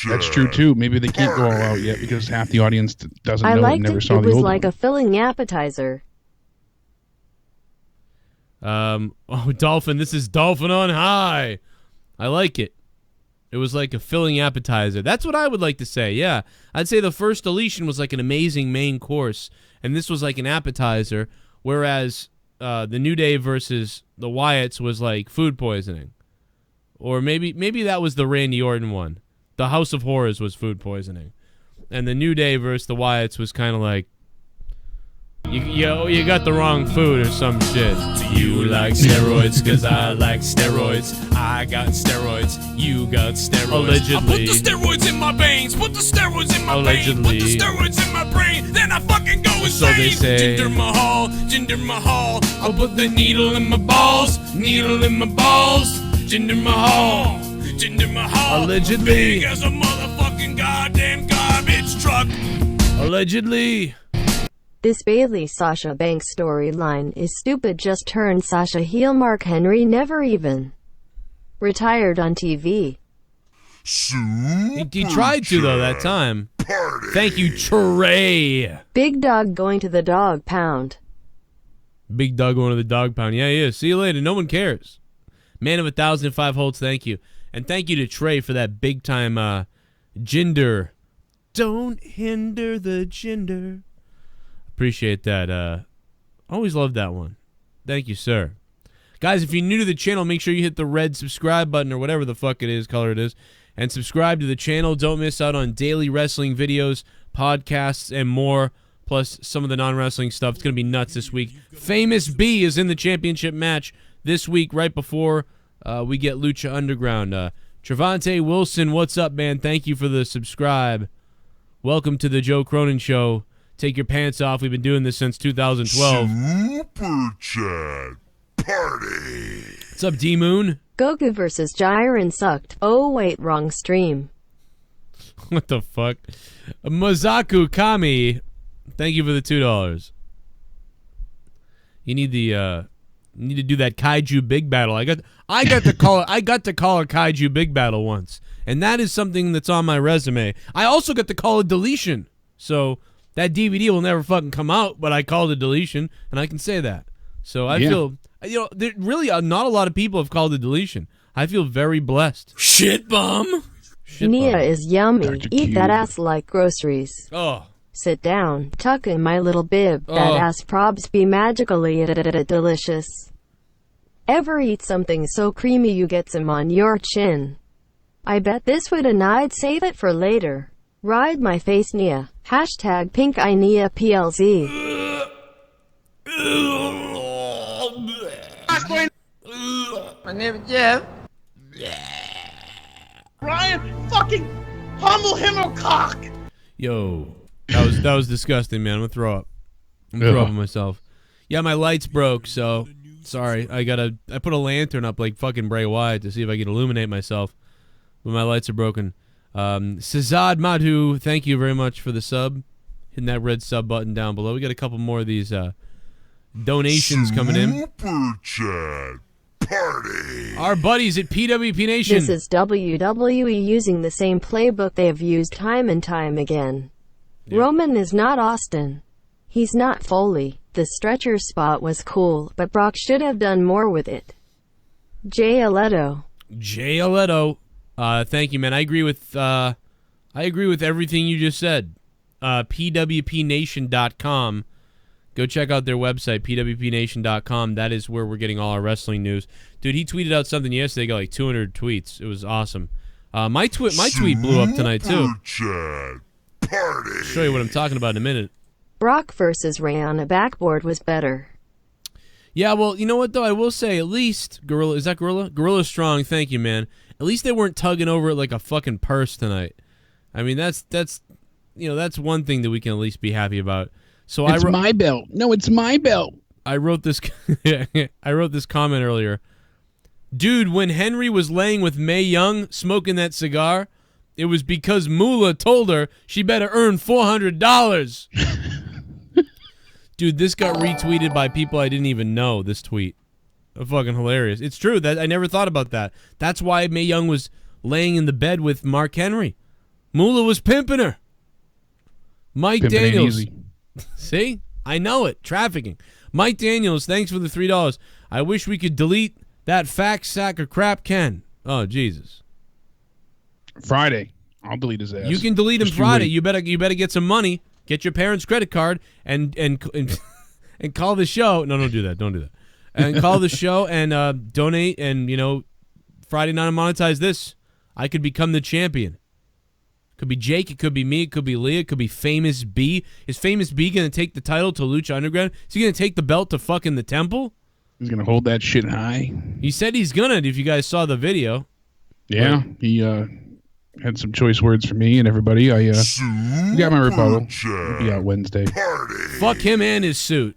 That's true, too. Maybe they can't go all out yet because half the audience doesn't know and never saw the old one. It was like a filling appetizer. Dolphin, this is Dolphin on high. I like it. It was like a filling appetizer. That's what I would like to say, yeah. I'd say the first Deletion was like an amazing main course, and this was like an appetizer, whereas... the New Day versus the Wyatts was like food poisoning. Or maybe that was the Randy Orton one. The House of Horrors was food poisoning. And the New Day versus the Wyatts was kind of like, you got the wrong food or some shit. Do you like steroids? Cause I like steroids. I got steroids. You got steroids. Allegedly. I put the steroids in my veins. Put the steroids in my veins. Put the steroids in my brain. Then I fucking go insane. So they say. Jinder Mahal. Jinder Mahal. I'll put the needle in my balls. Needle in my balls. Jinder Mahal. Jinder Mahal. Allegedly. Big as a motherfucking goddamn garbage truck. Allegedly. This Bayley-Sasha Banks storyline is stupid. Just turned Sasha heel. Mark Henry never even retired on TV. He tried to, though, that time. Party. Thank you, Trey. Big Dog going to the dog pound. Big Dog going to the dog pound. Yeah, he is. See you later. No one cares. Man of 1,005 holds, thank you. And thank you to Trey for that big-time jinder. Don't hinder the jinder. Appreciate that. Always loved that one. Thank you, sir. Guys, if you're new to the channel, make sure you hit the red subscribe button or whatever the fuck it is, color it is, and subscribe to the channel. Don't miss out on daily wrestling videos, podcasts, and more, plus some of the non-wrestling stuff. It's going to be nuts this week. Famous B is in the championship match this week right before we get Lucha Underground. Trevante Wilson, what's up, man? Thank you for the subscribe. Welcome to the Joe Cronin Show. Take your pants off. We've been doing this since 2012. Super Chat Party. What's up, D-Moon? Goku versus Jiren sucked. Oh wait, wrong stream. What the fuck? Mazaku Kami, thank you for the $2. You need the you need to do that kaiju big battle. I got to call a kaiju big battle once, and that is something that's on my resume. I also got to call a Deletion, so that DVD will never fucking come out, but I called a Deletion, and I can say that. So I feel, there really not a lot of people have called a Deletion. I feel very blessed. ShiBUM. Nia is yummy. Dr. Eat Q. that ass like groceries. Oh, Sit down, tuck in my little bib. That ass probs be magically delicious. Ever eat something so creamy you get some on your chin? I bet this would, and I'd save it for later. Ride my face, Nia. Hashtag pink eye Nia PLZ. My name is Jeff. Ryan, fucking humble him or cock. yo, that was disgusting, man. I'm gonna throw up. I'm gonna throw up on myself. Yeah, my lights broke, so sorry. I put a lantern up like fucking Bray Wyatt to see if I can illuminate myself, but my lights are broken. Sazad Madhu, thank you very much for the sub. Hitting that red sub button down below. We got a couple more of these donations coming in. Super Chat Party. Our buddies at PWP Nation. This is WWE using the same playbook they have used time and time again. Roman is not Austin. He's not Foley. The stretcher spot was cool, but Brock should have done more with it. Jay Aledo. Thank you, man. I agree with everything you just said. PWPNation.com. Go check out their website, PWPNation.com. That is where we're getting all our wrestling news. Dude, he tweeted out something yesterday. Got like 200 tweets. It was awesome. My tweet blew up tonight too. Chat. Party. I'll show you what I'm talking about in a minute. Brock versus Ray on a backboard was better. Yeah, well, you know what though? I will say at least Gorilla. Is that Gorilla? Gorilla Strong. Thank you, man. At least they weren't tugging over it like a fucking purse tonight. I mean, that's one thing that we can at least be happy about. So it's my belt. No, it's my belt. I wrote this. I wrote this comment earlier. Dude, when Henry was laying with Mae Young smoking that cigar, it was because Moolah told her she better earn $400. Dude, this got retweeted by people I didn't even know. This tweet, fucking hilarious. It's true that I never thought about that. That's why Mae Young was laying in the bed with Mark Henry. Moolah was pimping her. Mike Pimping ain't Daniels. easy. See? I know it. Trafficking. Mike Daniels, thanks for the $3. I wish we could delete that fact sack of crap, Ken. Oh, Jesus. Friday. I'll delete his ass. You can delete him Just you Friday. wait. You better get some money, get your parents' credit card, and call the show. No, don't do that. Don't do that. And call the show and donate and, Friday night monetize this. I could become the champion. Could be Jake, it could be me, it could be Leah, it could be Famous B. Is Famous B going to take the title to Lucha Underground? Is he going to take the belt to fucking the Temple? He's going to hold that shit high. He said he's going to, if you guys saw the video. Yeah, he had some choice words for me and everybody. I got my rebuttal. It'll be out Wednesday. Party. Fuck him and his suit.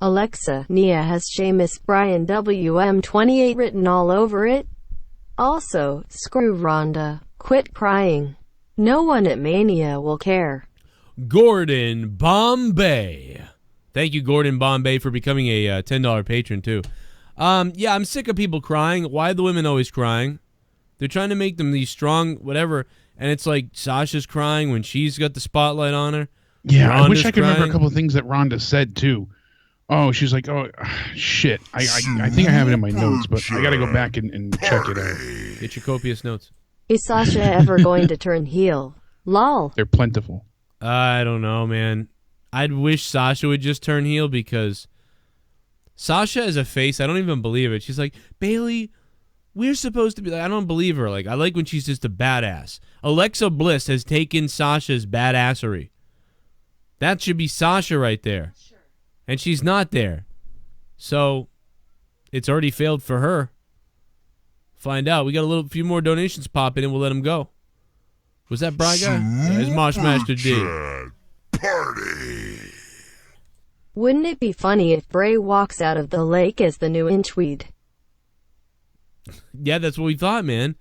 Alexa, Nia has Sheamus Bryan WM28 written all over it. Also, screw Rhonda. Quit crying. No one at Mania will care. Gordon Bombay. Thank you, Gordon Bombay, for becoming a $10 patron, too. Yeah, I'm sick of people crying. Why are the women always crying? They're trying to make them these strong whatever, and it's like Sasha's crying when she's got the spotlight on her. Yeah, Ronda's I wish I could remember crying. a couple of things that Rhonda said, too. Oh, she's like, oh, shit. I think I have it in my notes, but I got to go back and check it out. Get your copious notes. Is Sasha ever going to turn heel? Lol. They're plentiful. I don't know, man. I'd wish Sasha would just turn heel because Sasha as a face, I don't even believe it. She's like, Bailey, we're supposed to be like, I don't believe her. Like, I like when she's just a badass. Alexa Bliss has taken Sasha's badassery. That should be Sasha right there. Sure. And she's not there. So it's already failed for her. Find out. We got a few more donations popping and we'll let them go. Was that Bry guy? Yeah, it's Moshmaster D. Party. Wouldn't it be funny if Bray walks out of the lake as the new Inchweed? Yeah, that's what we thought, man.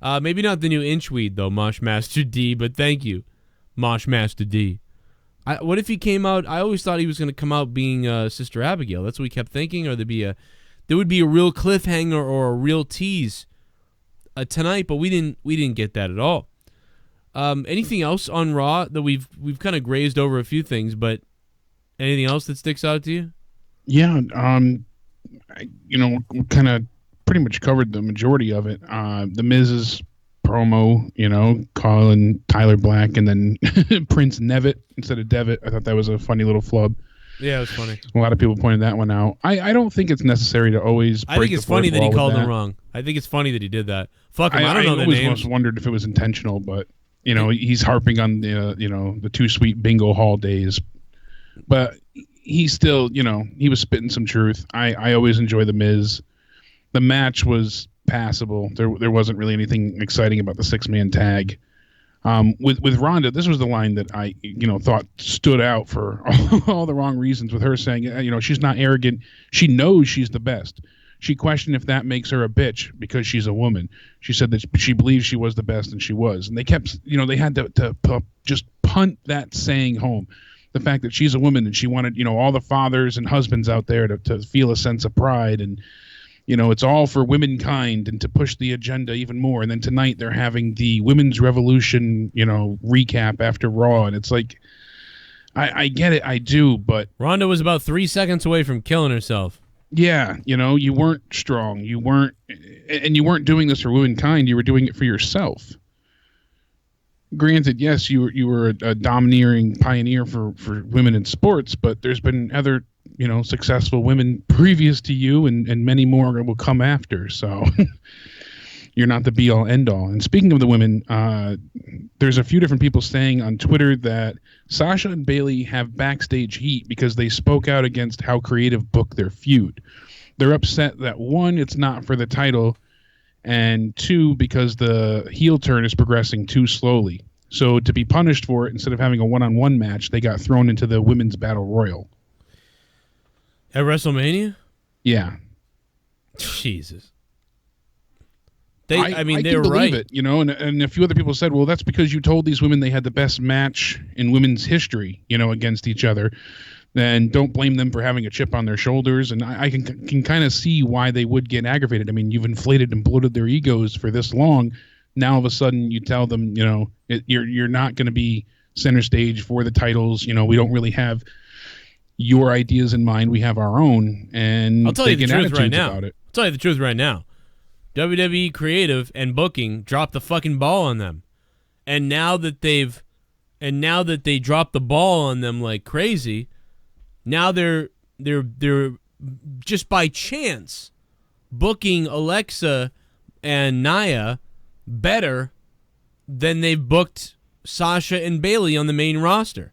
Maybe not the new Inchweed, though, Moshmaster D, but thank you, Moshmaster D. What if he came out? I always thought he was going to come out being Sister Abigail. That's what we kept thinking, or there would be a real cliffhanger or a real tease tonight, but we didn't get that at all. Anything else on Raw that we've kind of grazed over a few things, but anything else that sticks out to you? Yeah, we kind of pretty much covered the majority of it. The Miz's promo, calling Tyler Black and then Prince Nevitt instead of Devitt. I thought that was a funny little flub. Yeah, it was funny. A lot of people pointed that one out. I don't think it's necessary to always break I think it's the fourth funny that he wall called with him wrong. I think it's funny that he did that. Fuck him. I don't know the always names. almost wondered if it was intentional, but he's harping on the Too Sweet Bingo Hall days. But he's still, he was spitting some truth. I always enjoy the Miz. The match was passable. There wasn't really anything exciting about the 6-man tag. With Ronda, this was the line that I thought stood out for all the wrong reasons, with her saying she's not arrogant, she knows she's the best. She questioned if that makes her a bitch because she's a woman. She said that she believes she was the best, and she was. And they kept they had to just punt that saying home, the fact that she's a woman and she wanted all the fathers and husbands out there to feel a sense of pride. And it's all for womankind and to push the agenda even more. And then tonight they're having the Women's Revolution, recap after Raw. And it's like, I get it. I do. But Ronda was about 3 seconds away from killing herself. yeah, you weren't strong. You weren't doing this for womankind. You were doing it for yourself. Granted, yes, you were a domineering pioneer for women in sports, but there's been other successful women previous to you, and many more will come after. So you're not the be all end all. And speaking of the women, there's a few different people saying on Twitter that Sasha and Bayley have backstage heat because they spoke out against how creative booked their feud. They're upset that 1, it's not for the title, and 2, because the heel turn is progressing too slowly. So to be punished for it, instead of having a one-on-one match, they got thrown into the Women's Battle Royal. At WrestleMania? Yeah. Jesus. They were believe right. It, and a few other people said, well, that's because you told these women they had the best match in women's history, against each other. Then don't blame them for having a chip on their shoulders. And I can kind of see why they would get aggravated. I mean, you've inflated and bloated their egos for this long. Now, all of a sudden, you tell them, you're not going to be center stage for the titles. We don't really have your ideas in mind. We have our own. And I'll tell you the truth right now. About it. I'll tell you the truth right now. WWE creative and booking dropped the fucking ball on them. And now that they dropped the ball on them like crazy, now they're just by chance booking Alexa and Nia better than they've booked Sasha and Bayley on the main roster.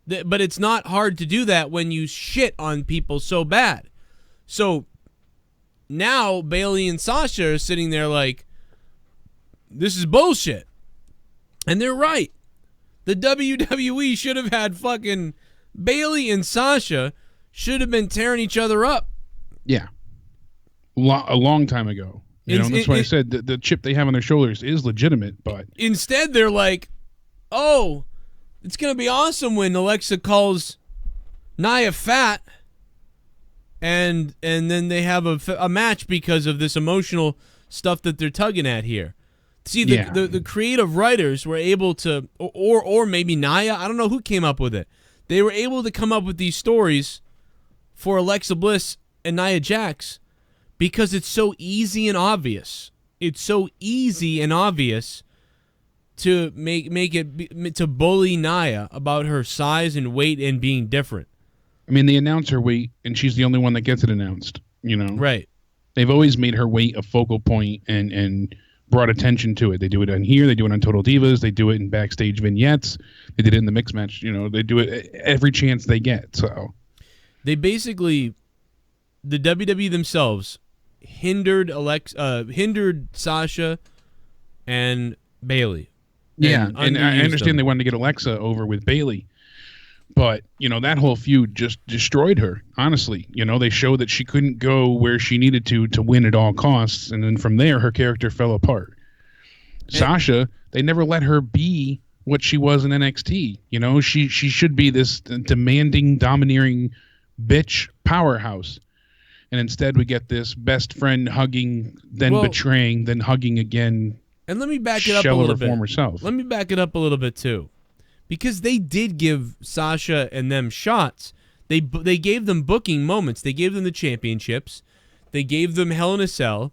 But it's not hard to do that when you shit on people so bad. So now Bayley and Sasha are sitting there like, this is bullshit. And they're right. The WWE should have had fucking Bayley and Sasha should have been tearing each other up. Yeah. A long time ago. That's why I said the chip they have on their shoulders is legitimate, but instead they're like, oh, it's going to be awesome when Alexa calls Nia fat and then they have a match because of this emotional stuff that they're tugging at here. See, the creative writers were able to, or maybe Nia, I don't know who came up with it. They were able to come up with these stories for Alexa Bliss and Nia Jax because it's so easy and obvious. It's so easy and obvious to make it to bully Nia about her size and weight and being different. I mean, they announce her weight, and she's the only one that gets it announced. Right? They've always made her weight a focal point and brought attention to it. They do it on here. They do it on Total Divas. They do it in backstage vignettes. They did it in the mixed match. They do it every chance they get. So they basically, the WWE themselves hindered Sasha and Bayley. Yeah, and I understand they wanted to get Alexa over with Bayley, but that whole feud just destroyed her. Honestly, they showed that she couldn't go where she needed to win at all costs, and then from there her character fell apart. Sasha, they never let her be what she was in NXT. She should be this demanding, domineering bitch powerhouse. And instead we get this best friend hugging, then betraying, then hugging again. And let me back it up a little bit. Former self. Let me back it up a little bit too. Because they did give Sasha and them shots. They gave them booking moments. They gave them the championships. They gave them Hell in a Cell.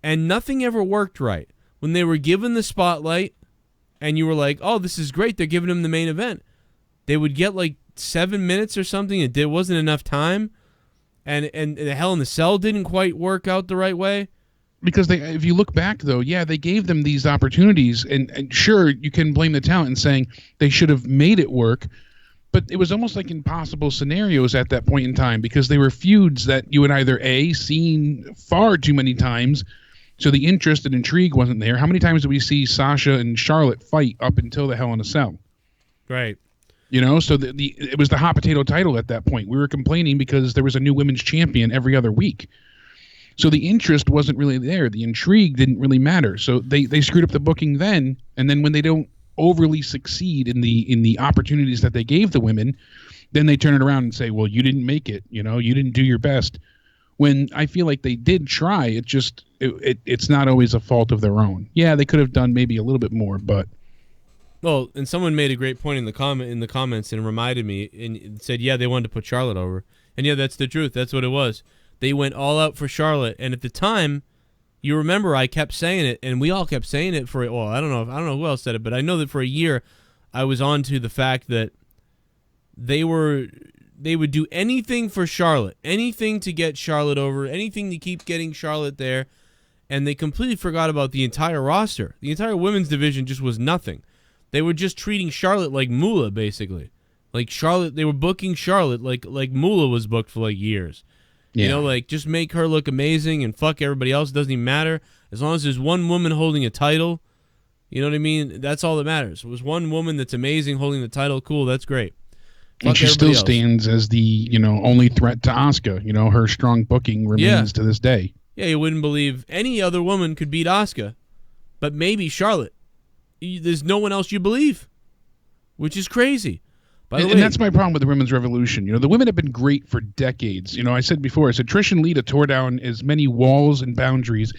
And nothing ever worked right. When they were given the spotlight and you were like, oh, this is great, they're giving them the main event, they would get like 7 minutes or something. It wasn't enough time. And the Hell in the Cell didn't quite work out the right way. Because if you look back, though, yeah, they gave them these opportunities. And sure, you can blame the talent in saying they should have made it work. But it was almost like impossible scenarios at that point in time because they were feuds that you had either A, seen far too many times, so the interest and intrigue wasn't there. How many times did we see Sasha and Charlotte fight up until the Hell in a Cell? Right. So it was the hot potato title at that point. We were complaining because there was a new women's champion every other week. So the interest wasn't really there. The intrigue didn't really matter. So they screwed up the booking then, and then when they don't overly succeed in the opportunities that they gave the women, then they turn it around and say, well, you didn't make it. You didn't do your best. when I feel like they did try. It's not always a fault of their own. Yeah, they could have done maybe a little bit more, but. Well, and someone made a great point in the comments and reminded me and said, yeah, they wanted to put Charlotte over. And yeah, that's the truth. That's what it was. They went all out for Charlotte, and at the time, you remember I kept saying it, and we all kept saying it for, well, I don't know who else said it, but I know that for a year I was on to the fact that they would do anything for Charlotte, anything to get Charlotte over, anything to keep getting Charlotte there, and they completely forgot about the entire roster. The entire women's division just was nothing. They were just treating Charlotte like Moolah, basically. Like Charlotte, they were booking Charlotte like Moolah was booked for like years. Yeah. You know, like just make her look amazing and fuck everybody else. It doesn't even matter. As long as there's one woman holding a title, you know what I mean? That's all that matters. It was one woman that's amazing holding the title. Cool, that's great. And she still stands as the, only threat to Asuka. Her strong booking remains to this day. Yeah, you wouldn't believe any other woman could beat Asuka, but maybe Charlotte. There's no one else you believe, which is crazy. And that's my problem with the women's revolution. The women have been great for decades. I said before, Trish and Lita tore down as many walls and boundaries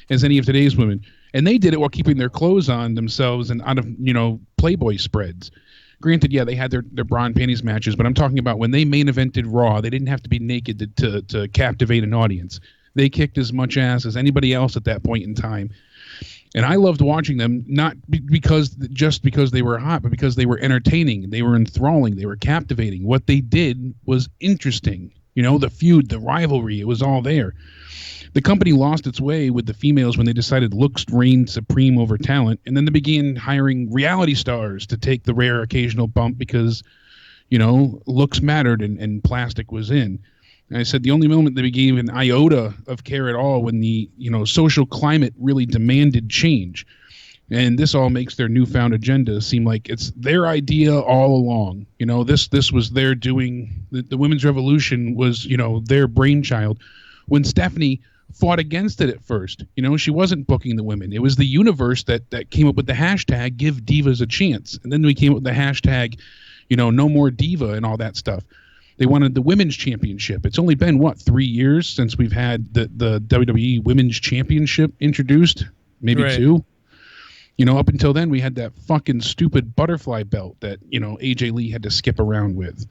as any of today's women. And they did it while keeping their clothes on themselves and out of, Playboy spreads. Granted, yeah, they had their bra and panties matches, but I'm talking about when they main evented Raw, they didn't have to be naked to captivate an audience. They kicked as much ass as anybody else at that point in time. And I loved watching them, not because they were hot, but because they were entertaining. They were enthralling. They were captivating. What they did was interesting. The feud, the rivalry, it was all there. The company lost its way with the females when they decided looks reigned supreme over talent, and then they began hiring reality stars to take the rare occasional bump because, looks mattered and plastic was in. And I said the only moment they gave an iota of care at all when the social climate really demanded change. And this all makes their newfound agenda seem like it's their idea all along. This was their doing. The women's revolution was, their brainchild. When Stephanie fought against it at first, she wasn't booking the women. It was the universe that came up with the hashtag Give Divas a Chance. And then we came up with the hashtag, No More Diva and all that stuff. They wanted the women's championship. It's only been, 3 years since we've had the WWE Women's Championship introduced? Maybe right. 2. Up until then, we had that fucking stupid butterfly belt that, AJ Lee had to skip around with.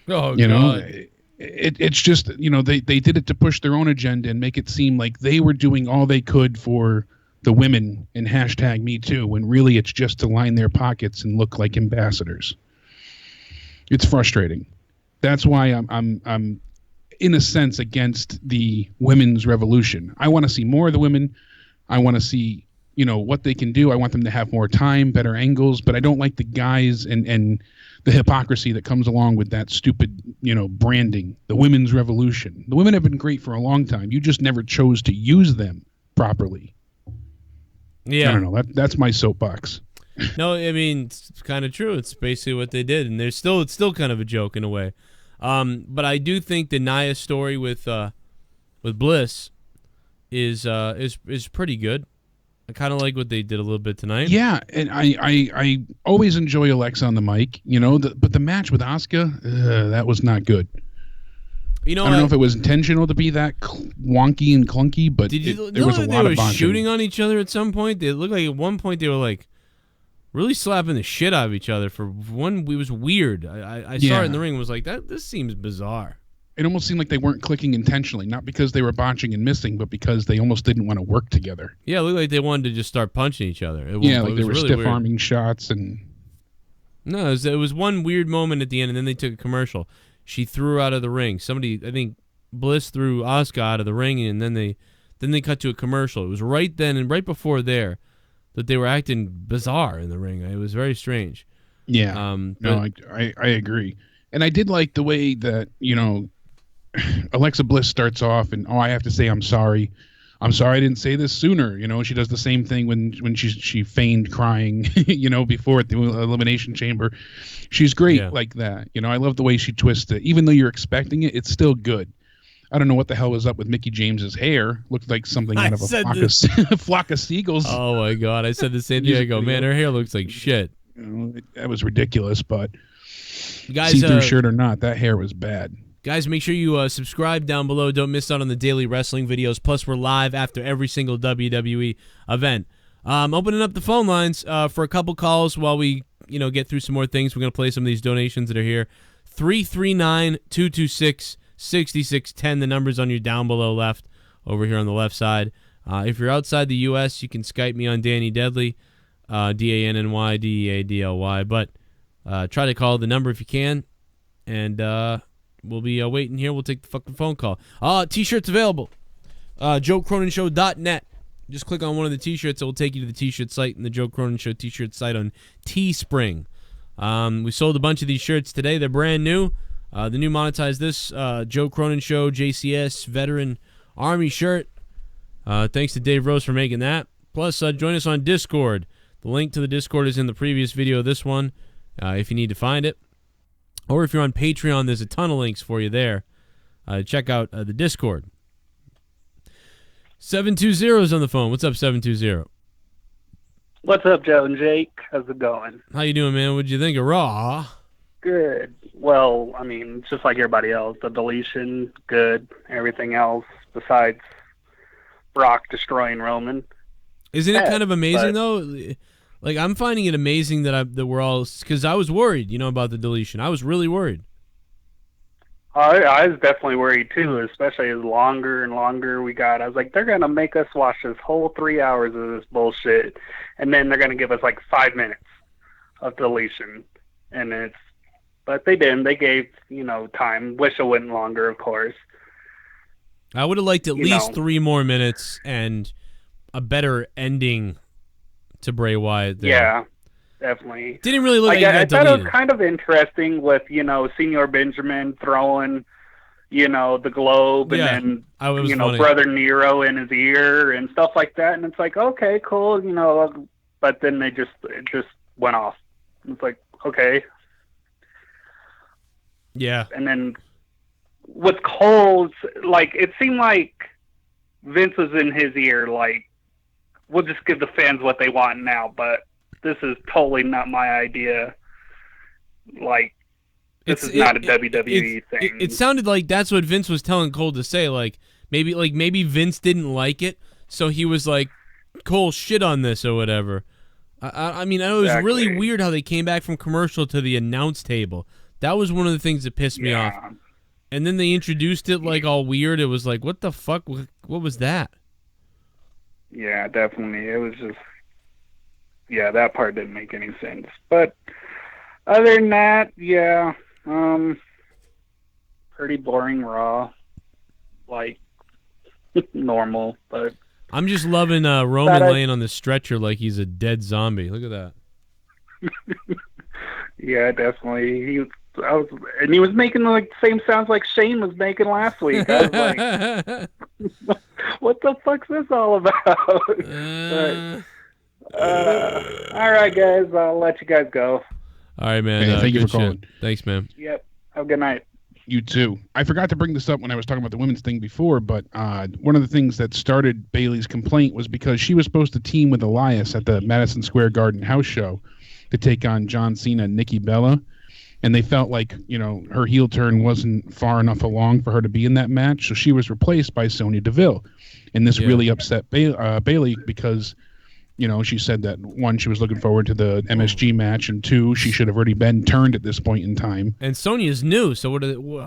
Oh, God. It's just, they did it to push their own agenda and make it seem like they were doing all they could for the women and hashtag Me Too, when really it's just to line their pockets and look like ambassadors. It's frustrating. That's why I'm in a sense against the women's revolution. I want to see more of the women. I want to see, what they can do. I want them to have more time, better angles, but I don't like the guys and the hypocrisy that comes along with that stupid, branding, the women's revolution. The women have been great for a long time. You just never chose to use them properly. Yeah. I don't know. That's my soapbox. No, I mean, it's kind of true. It's basically what they did, and it's still kind of a joke in a way. But I do think the Nia story with Bliss is pretty good. I kind of like what they did a little bit tonight. Yeah, and I always enjoy Alexa on the mic, but the match with Asuka, that was not good. I don't know if it was intentional to be that wonky and clunky, but there was a lot of they were bonding. shooting on each other at some point? It looked like at one point they were like really slapping the shit out of each other for one. It was weird. I saw it in the ring and was like, this seems bizarre. It almost seemed like they weren't clicking intentionally, not because they were botching and missing, but because they almost didn't want to work together. Yeah, it looked like they wanted to just start punching each other. Like they were really stiff-arming shots. No, it was one weird moment at the end, and then they took a commercial. She threw her out of the ring. Somebody, I think Bliss threw Asuka out of the ring, and then they cut to a commercial. It was right then and right before there that they were acting bizarre in the ring. It was very strange. Yeah. I agree. And I did like the way that, Alexa Bliss starts off and, I have to say I'm sorry. I'm sorry I didn't say this sooner. She does the same thing when she feigned crying, before at the Elimination Chamber. She's great like that. I love the way she twists it. Even though you're expecting it, it's still good. I don't know what the hell was up with Mickie James's hair. Looked like something out of a flock of seagulls. Oh, my God. I said the same thing. I go, man, her hair looks like shit. That was ridiculous, but guys, see-through shirt or not, that hair was bad. Guys, make sure you subscribe down below. Don't miss out on the daily wrestling videos. Plus, we're live after every single WWE event. Opening up the phone lines for a couple calls while we get through some more things. We're going to play some of these donations that are here. 339-226-6610. The number's on your down below left over here on the left side. If you're outside the U.S., you can Skype me on Danny Deadly, DANNYDEADLY. But try to call the number if you can, and we'll be waiting here. We'll take the fucking phone call. T-shirts available. JoeCroninShow.net. Just click on one of the T-shirts. It will take you to the T-shirt site and the Joe Cronin Show T-shirt site on Teespring. We sold a bunch of these shirts today. They're brand new. The new monetize this Joe Cronin Show JCS Veteran Army shirt. Thanks to Dave Rose for making that. Plus, join us on Discord. The link to the Discord is in the previous video of this one, if you need to find it. Or if you're on Patreon, there's a ton of links for you there. Check out the Discord. 720 is on the phone. What's up, 720? What's up, Joe and Jake? How's it going? How you doing, man? What'd you think of Raw? Good. Well, I mean, just like everybody else, the deletion, good. Everything else besides Brock destroying Roman. Isn't it kind of amazing, though? Like, I'm finding it amazing that we're all... Because I was worried, about the deletion. I was really worried. I was definitely worried, too, especially as longer and longer we got. I was like, they're going to make us watch this whole 3 hours of this bullshit, and then they're going to give us, 5 minutes of deletion. But they didn't. They gave, time. Wish it went longer, of course. I would have liked at least 3 more minutes and a better ending to Bray Wyatt there. Yeah, definitely. Didn't really look like I thought it was kind of interesting with, Senor Benjamin throwing, the globe and then, funny. Brother Nero in his ear and stuff like that. And it's like, okay, cool, but then it just went off. It's like, okay. Yeah. And then with Cole's, it seemed like Vince was in his ear, we'll just give the fans what they want now, but this is totally not my idea. This is not a WWE thing. It sounded like that's what Vince was telling Cole to say. Maybe Vince didn't like it, so he was like, Cole, shit on this or whatever. I mean, it was really weird how they came back from commercial to the announce table. That was one of the things that pissed me off. And then they introduced it all weird. It was like, what the fuck? What was that? Yeah, definitely. It was just, that part didn't make any sense. But other than that, pretty boring Raw, normal. But I'm just loving Roman laying on the stretcher like he's a dead zombie. Look at that. Yeah, definitely. He was making the same sounds like Shane was making last week. I was like, what the fuck's this all about? All right, guys. I'll let you guys go. All right, man. Hey, thank you for calling. Thanks, man. Yep. Have a good night. You too. I forgot to bring this up when I was talking about the women's thing before, but one of the things that started Bayley's complaint was because she was supposed to team with Elias at the Madison Square Garden house show to take on John Cena and Nikki Bella. And they felt like, her heel turn wasn't far enough along for her to be in that match. So she was replaced by Sonya Deville. And this really upset Bayley because, she said that, one, she was looking forward to the MSG match, and two, she should have already been turned at this point in time. And Sonya's new, so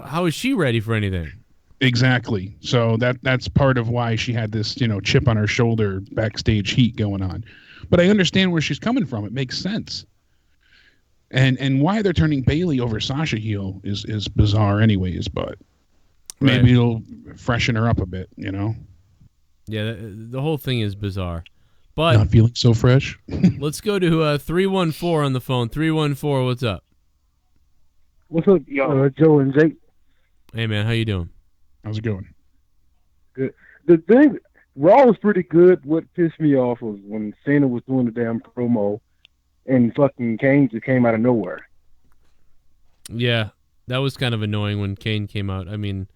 how is she ready for anything? Exactly. So that's part of why she had this, chip on her shoulder backstage heat going on. But I understand where she's coming from. It makes sense. And why they're turning Bayley over Sasha heel is bizarre anyways, but maybe it'll freshen her up a bit, Yeah, the whole thing is bizarre. But not feeling so fresh. Let's go to 314 on the phone. 314, what's up? What's up, Joe and Jake? Hey, man, how you doing? How's it going? Good. The thing, Raw was pretty good. What pissed me off was when Cena was doing the damn promo and fucking Kane just came out of nowhere. Yeah, that was kind of annoying when Kane came out. I mean,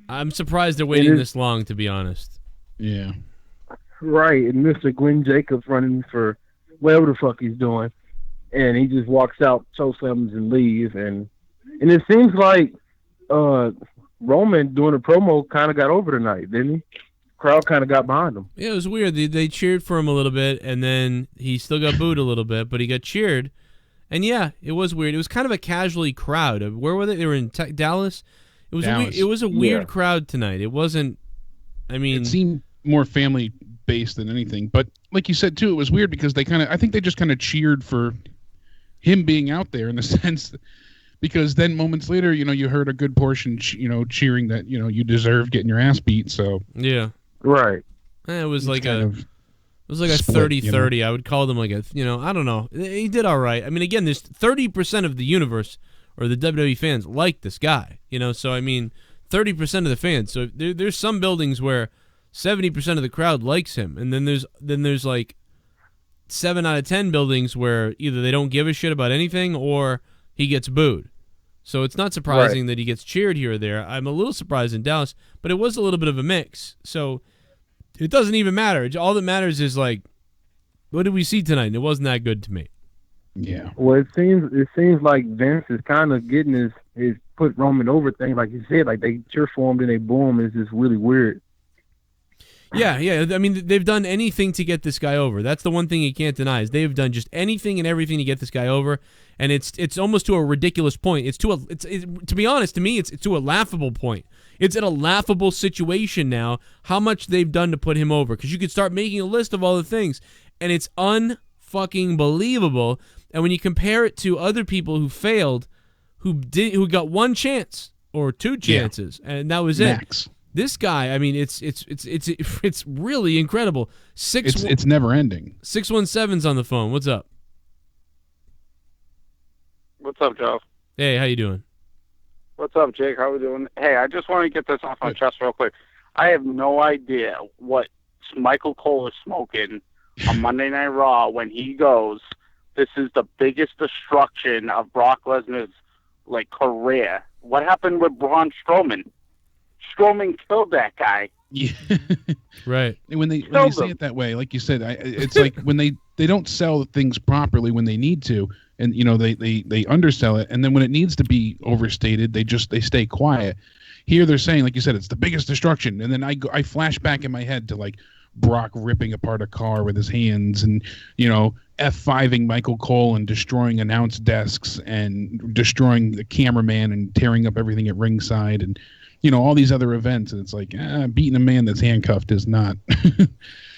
I'm surprised they're waiting this long, to be honest. Yeah. Right, and Mr. Glenn Jacobs running for whatever the fuck he's doing, and he just walks out, chokeslams, and leaves, and it seems like Roman doing the promo kind of got over tonight, didn't he? Crowd kind of got behind him. Yeah, it was weird. They cheered for him a little bit, and then he still got booed a little bit, but he got cheered. And yeah, it was weird. It was kind of a casually crowd. Where were they? They were in Dallas. It was Dallas. a weird crowd tonight. It wasn't. I mean, It seemed more family based than anything. But like you said too, it was weird because I think they just kind of cheered for him being out there in the sense that, because then moments later, you heard a good portion, cheering that you deserve getting your ass beat. So yeah. Right. It was like a split, 30-30. I would call them like a, I don't know. He did all right. I mean, again, there's 30% of the universe or the WWE fans like this guy, so I mean, 30% of the fans. So there's some buildings where 70% of the crowd likes him, and then there's like 7 out of 10 buildings where either they don't give a shit about anything or he gets booed. So it's not surprising that he gets cheered here or there. I'm a little surprised in Dallas, but it was a little bit of a mix. So it doesn't even matter. All that matters is, like, what did we see tonight? And it wasn't that good to me. Yeah. Well, it seems like Vince is kind of getting his put Roman over thing. Like you said, like they cheer for him, then they boo him. It's just really weird. Yeah. I mean, they've done anything to get this guy over. That's the one thing you can't deny is they've done just anything and everything to get this guy over, and it's almost to a ridiculous point. To be honest, to me, it's to a laughable point. It's at a laughable situation now how much they've done to put him over, because you could start making a list of all the things, and it's unfucking believable. And when you compare it to other people who failed, who got one chance or two chances, and that was Max. it. This guy, I mean, it's really incredible. It's never ending. 617's on the phone. What's up? What's up, Joe? Hey, how you doing? What's up, Jake? How we doing? Hey, I just want to get this off my chest real quick. I have no idea what Michael Cole is smoking on Monday Night Raw when he goes, this is the biggest destruction of Brock Lesnar's career. What happened with Braun Strowman? Strowman killed that guy. Yeah. Right. And when they say it that way, like you said, it's like when they don't sell things properly when they need to, and they undersell it, and then when it needs to be overstated, they stay quiet. Here they're saying, like you said, it's the biggest destruction, and then I flash back in my head to like Brock ripping apart a car with his hands, and F5ing Michael Cole and destroying announce desks and destroying the cameraman and tearing up everything at ringside, and all these other events, and it's like beating a man that's handcuffed is not.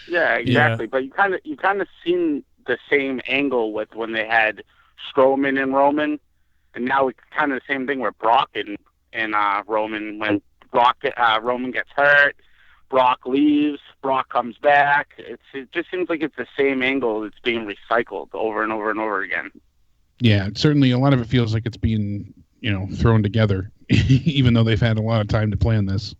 Yeah, exactly. Yeah. But you kind of seen the same angle with when they had Strowman and Roman, and now it's kind of the same thing with Brock and Roman. When Roman gets hurt, Brock leaves, Brock comes back. It just seems like it's the same angle that's being recycled over and over and over again. Yeah, certainly a lot of it feels like it's being thrown together, even though they've had a lot of time to plan this.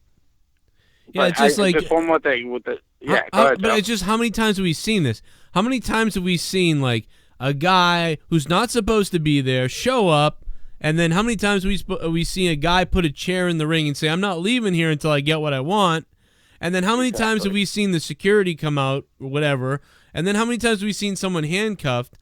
Yeah, it's just just one more thing with the go ahead, but it's just how many times have we seen this? How many times have we seen like a guy who's not supposed to be there show up, and then how many times we see a guy put a chair in the ring and say, "I'm not leaving here until I get what I want," and then how many times have we seen the security come out or whatever, and then how many times have we seen someone handcuffed?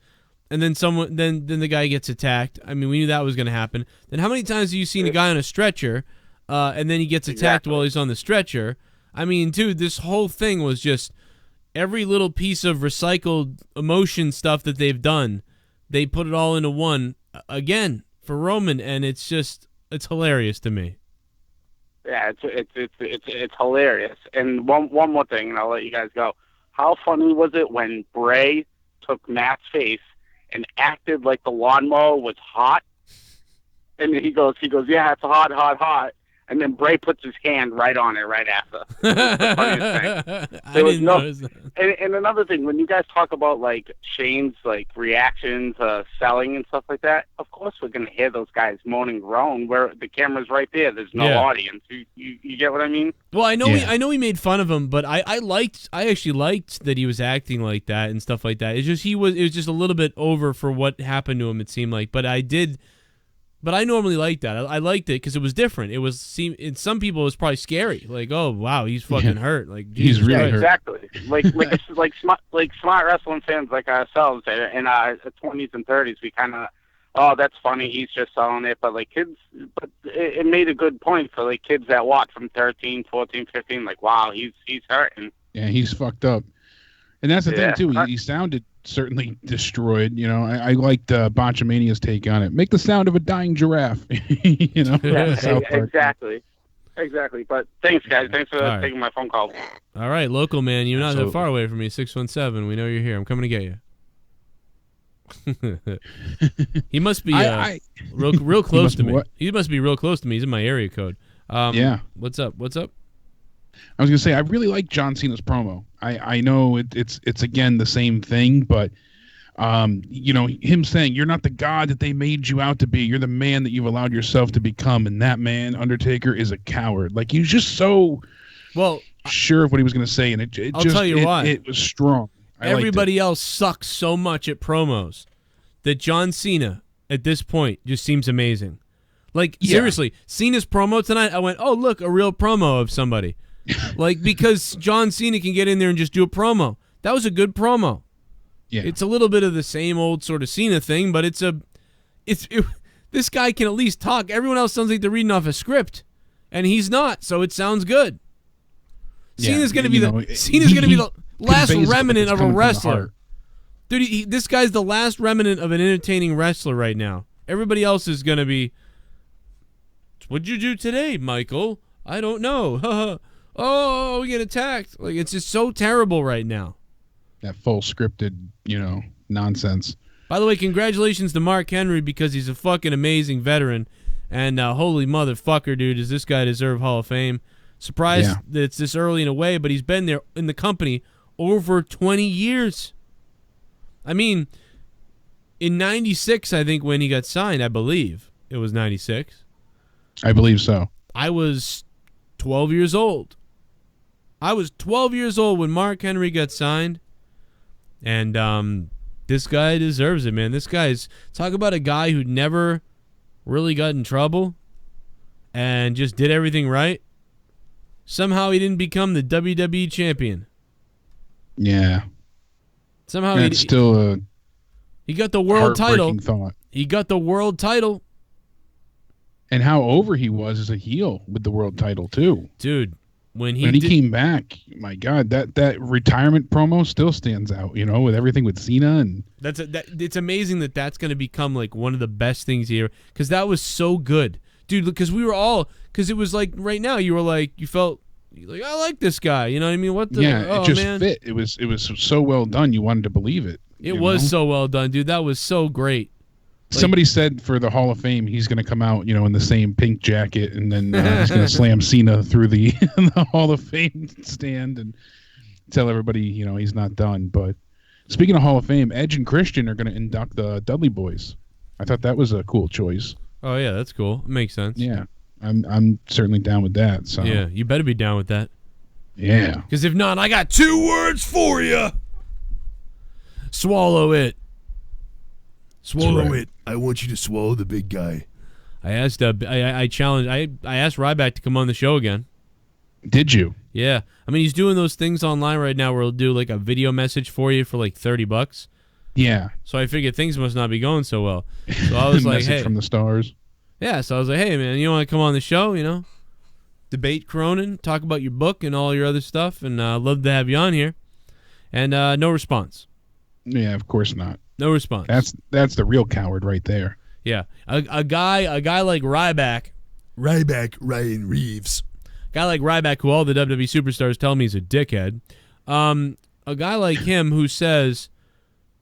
And then then the guy gets attacked. I mean, we knew that was going to happen. Then how many times have you seen a guy on a stretcher, and then he gets attacked while he's on the stretcher? I mean, dude, this whole thing was just every little piece of recycled emotion stuff that they've done. They put it all into one again for Roman, and it's hilarious to me. Yeah, it's hilarious. And one more thing, and I'll let you guys go. How funny was it when Bray took Matt's face and acted like the lawnmower was hot? And he goes, yeah, it's hot. And then Bray puts his hand right on it right after. It was the funniest thing. I didn't notice that. And another thing, when you guys talk about like Shane's like reaction to selling and stuff like that, of course we're gonna hear those guys moan and groan where the camera's right there. There's no audience. You get what I mean? Well, I know he made fun of him, but I actually liked that he was acting like that and stuff like that. It's just it was just a little bit over for what happened to him, it seemed like. But I normally like that. I liked it because it was different. In some people it was probably scary. Like, oh wow, he's fucking hurt. Like he's really hurt. Exactly. Like smart wrestling fans like ourselves in our 20s and 30s, we kind of oh, that's funny, he's just selling it. But like kids, but it made a good point for like kids that watch from 13, 14, 15. Like, wow, he's hurting. Yeah, he's fucked up. And that's the thing too. He sounded certainly destroyed. You know, I liked Botchamania's take on it. Make the sound of a dying giraffe. You know, exactly. But thanks, guys. Thanks for taking my phone call. All right, local man, you're not that far away from me. 617. We know you're here. I'm coming to get you. He must be real close to me. What? He must be real close to me. He's in my area code. Yeah. What's up? I was gonna say I really like John Cena's promo. I know it's again the same thing, but you know, him saying you're not the god that they made you out to be. You're the man that you've allowed yourself to become, and that man, Undertaker, is a coward. Like he's just so sure of what he was gonna say, and I'll tell you why. It was strong. Everybody else sucks so much at promos that John Cena at this point just seems amazing. Like seriously, Cena's promo tonight, I went, oh look, a real promo of somebody. Like, because John Cena can get in there and just do a promo. That was a good promo. Yeah. It's a little bit of the same old sort of Cena thing, but this guy can at least talk. Everyone else sounds like they're reading off a script, and he's not, so it sounds good. Yeah, Cena's going to be the last remnant of a wrestler. Dude, this guy's the last remnant of an entertaining wrestler right now. Everybody else is going to be, what'd you do today, Michael? I don't know. Oh, we get attacked. Like, it's just so terrible right now. That full scripted, nonsense. By the way, congratulations to Mark Henry because he's a fucking amazing veteran. And holy motherfucker, dude, does this guy deserve Hall of Fame? Surprised that it's this early in a way, but he's been there in the company over 20 years. I mean, in 96, I think, when he got signed, I believe it was 96. I believe so. I was 12 years old. I was 12 years old when Mark Henry got signed, and this guy deserves it, man. This guy's, talk about a guy who never really got in trouble and just did everything right. Somehow he didn't become the WWE champion. Yeah. Somehow that's still a he got the world title. Thought. He got the world title. And how over he was as a heel with the world title too. Dude, when he came back, my God, that retirement promo still stands out, with everything with Cena, and it's amazing that that's going to become like one of the best things here, because that was so good, dude. Because we were all, because it was like right now you were like, you felt like, I like this guy, you know what I mean? What the it just fit. It was so well done. You wanted to believe it. It was so well done, dude. That was so great. Somebody said for the Hall of Fame, he's going to come out, in the same pink jacket, and then he's going to slam Cena through the Hall of Fame stand and tell everybody, he's not done. But speaking of Hall of Fame, Edge and Christian are going to induct the Dudley Boys. I thought that was a cool choice. Oh yeah, that's cool. It makes sense. Yeah, I'm certainly down with that. So yeah, you better be down with that. Yeah, because if not, I got 2 words for you. Swallow it. Swallow it. I want you to swallow the big guy. I asked I challenged I asked Ryback to come on the show again. Did you? Yeah. I mean, he's doing those things online right now where he'll do like a video message for you for like $30. Yeah. So I figured things must not be going so well. So I was like, hey, from the stars. Yeah, so I was like, hey man, you want to come on the show, debate Cronin, talk about your book and all your other stuff, and I'd love to have you on here. And no response. Yeah, of course not. No response. That's the real coward right there. Yeah, a guy like Ryback Ryan Reeves, a guy like Ryback, who all the WWE superstars tell me is a dickhead. A guy like him who says,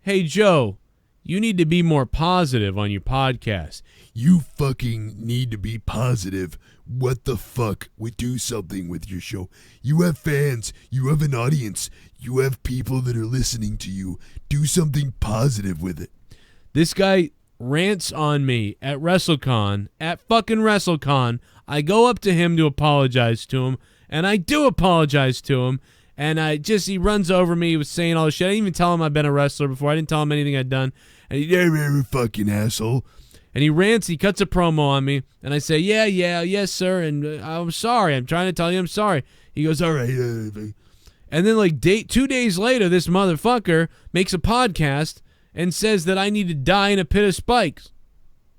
"Hey Joe, you need to be more positive on your podcast. You fucking need to be positive. What the fuck? We do something with your show. You have fans. You have an audience. You have people that are listening to you. Do something positive with it." This guy rants on me at WrestleCon, at fucking WrestleCon. I go up to him to apologize to him, and I do apologize to him, and he runs over me. He was saying all this shit. I didn't even tell him I've been a wrestler before. I didn't tell him anything I'd done. And you're a fucking asshole. And he rants, he cuts a promo on me, and I say, yes, sir, and I'm sorry. I'm trying to tell you I'm sorry. He goes, all right. And then like 2 days later, this motherfucker makes a podcast and says that I need to die in a pit of spikes.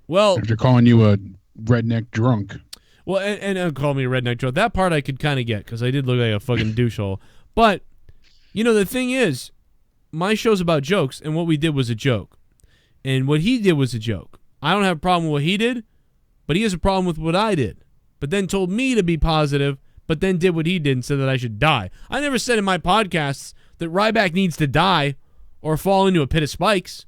Well, after calling you a redneck drunk. Well, and call me a redneck drunk. That part I could kind of get because I did look like a fucking douchehole. But, the thing is, my show's about jokes, and what we did was a joke. And what he did was a joke. I don't have a problem with what he did, but he has a problem with what I did. But then told me to be positive, but then did what he did and said that I should die. I never said in my podcasts that Ryback needs to die or fall into a pit of spikes.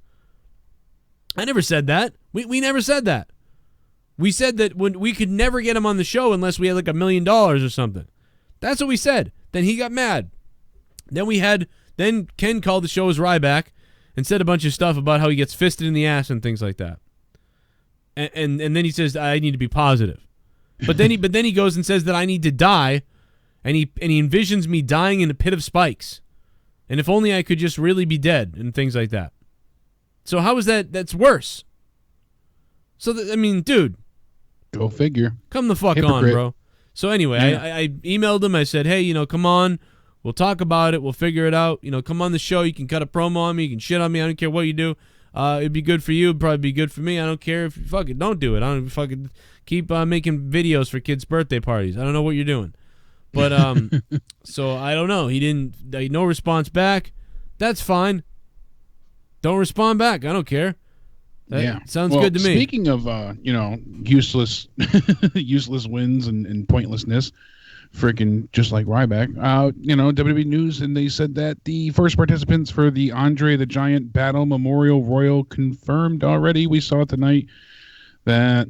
I never said that. We never said that. We said that when we could never get him on the show unless we had like $1 million or something. That's what we said. Then he got mad. Then Ken called the show as Ryback and said a bunch of stuff about how he gets fisted in the ass and things like that. And then he says I need to be positive. But then he goes and says that I need to die, and he envisions me dying in a pit of spikes. And if only I could just really be dead and things like that. So how is that? That's worse. So dude, go figure. Come the fuck Hypocrite. on, bro. So anyway, Yeah. I emailed him. I said, hey, come on. We'll talk about it. We'll figure it out. Come on the show. You can cut a promo on me. You can shit on me. I don't care what you do. It'd be good for you. It'd probably be good for me. I don't care if you fucking don't do it. I don't fucking keep making videos for kids' birthday parties. I don't know what you're doing. But so I don't know. He didn't. No response back. That's fine. Don't respond back. I don't care. That sounds good to me. Speaking of useless wins and pointlessness, freaking just like Ryback, WWE News, and they said that the first participants for the Andre the Giant Battle Memorial Royal confirmed already. We saw it tonight that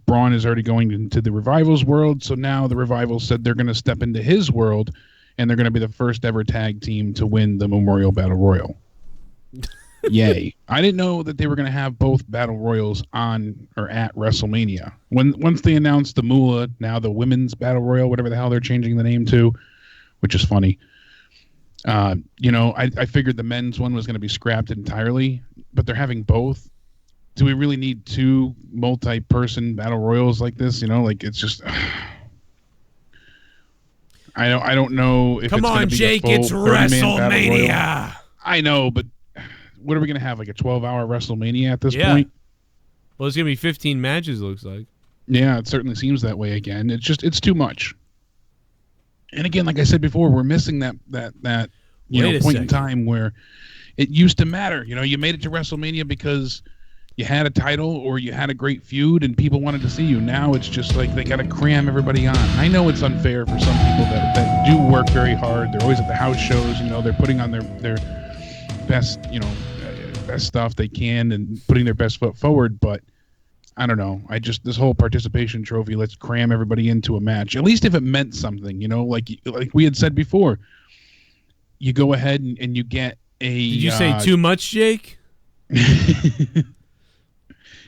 Braun is already going into the Revival's world, so now the Revival said they're going to step into his world, and they're going to be the first ever tag team to win the Memorial Battle Royal. Yay. I didn't know that they were going to have both Battle Royals on or at WrestleMania. Once they announced the Moolah, now the Women's Battle Royal, whatever the hell they're changing the name to, which is funny. I figured the men's one was going to be scrapped entirely, but they're having both. Do we really need two multi-person Battle Royals like this? It's just... I don't know if Come it's on, be Jake, a full it's 30-man Battle Royal. WrestleMania. I know, but what are we going to have, like a 12-hour WrestleMania at this Yeah. point? Well, it's going to be 15 matches, it looks like. Yeah, it certainly seems that way again. It's too much. And again, like I said before, we're missing that point in time where it used to matter. You made it to WrestleMania because you had a title or you had a great feud and people wanted to see you. Now it's just like they got to cram everybody on. I know it's unfair for some people that do work very hard. They're always at the house shows. They're putting on their best, best stuff they can and putting their best foot forward. But I don't know. This whole participation trophy, let's cram everybody into a match. At least if it meant something, like we had said before, you go ahead and you get a... Did you say too much, Jake?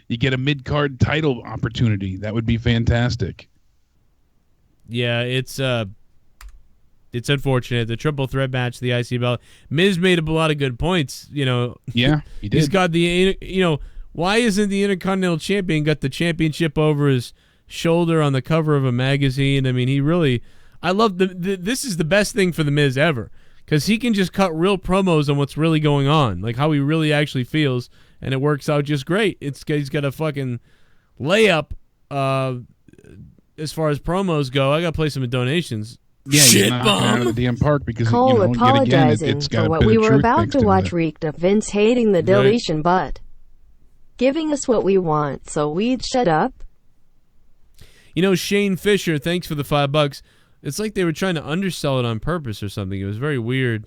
You get a mid-card title opportunity. That would be fantastic. Yeah, it's unfortunate. The triple threat match, the IC belt. Miz made up a lot of good points. Yeah, he did. He's got the why isn't the Intercontinental Champion got the championship over his shoulder on the cover of a magazine? I mean, he really. I love this is the best thing for the Miz ever because he can just cut real promos on what's really going on, like how he really actually feels. And it works out just great. He's got a fucking layup as far as promos go. I got to play some donations. Yeah, he's not out of the DM park because Cole apologizing it's got for a what bit we of were truth about mixed to into watch it. reeked of Vince hating the deletion but giving us what we want, so we'd shut up. Shane Fisher, thanks for the $5. It's like they were trying to undersell it on purpose or something. It was very weird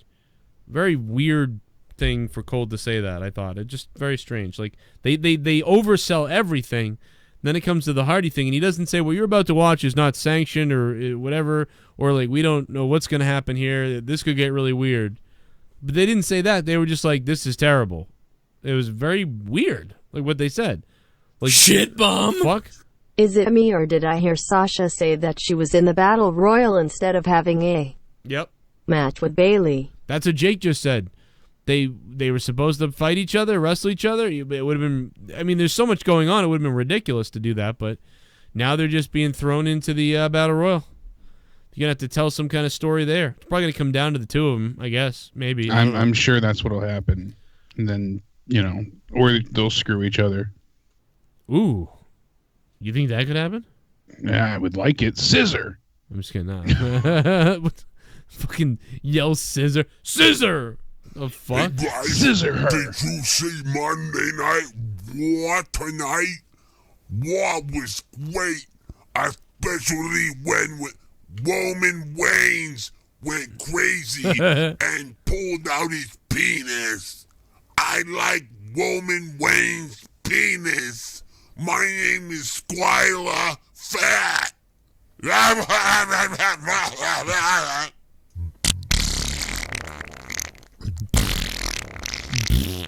thing for Cole to say that. I thought it just very strange. Like they oversell everything. Then it comes to the Hardy thing, and he doesn't say what you're about to watch is not sanctioned or whatever, or like we don't know what's going to happen here. This could get really weird. But they didn't say that. They were just like, this is terrible. It was very weird, like what they said. Like ShiBUM. Fuck. Is it me or did I hear Sasha say that she was in the Battle Royal instead of having a match with Bayley? That's what Jake just said. They were supposed to fight each other, wrestle each other. It would have been... I mean, there's so much going on. It would have been ridiculous to do that, but now they're just being thrown into the Battle Royal. You're going to have to tell some kind of story there. It's probably going to come down to the two of them, I guess. Maybe. I'm sure that's what will happen. And then, or they'll screw each other. Ooh. You think that could happen? Yeah, I would like it. Scissor. I'm just kidding. What? Fucking yell scissor. Scissor! The fuck? Hey guys, Scissor her. did you see Monday Night War tonight? War was great, especially when Roman Reigns went crazy and pulled out his penis. I like Roman Reigns' penis. My name is Skyler Fat.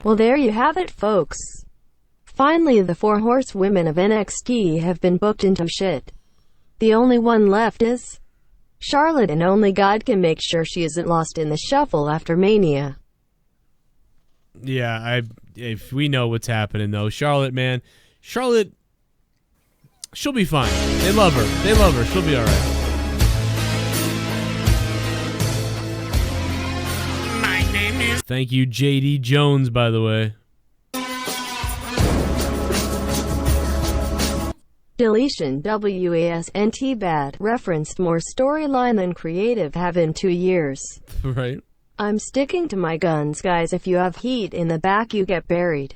Well, there you have it, folks. Finally, the 4 horsewomen of NXT have been booked into shit. The only one left is Charlotte, and only God can make sure she isn't lost in the shuffle after Mania. Yeah, if we know what's happening, though. Charlotte, man. Charlotte, she'll be fine. They love her. They love her. She'll be all right. My name is... Thank you, JD Jones, by the way. Deletion WASNT bad referenced more storyline than creative have in 2 years. Right. I'm sticking to my guns, guys. If you have heat in the back, you get buried.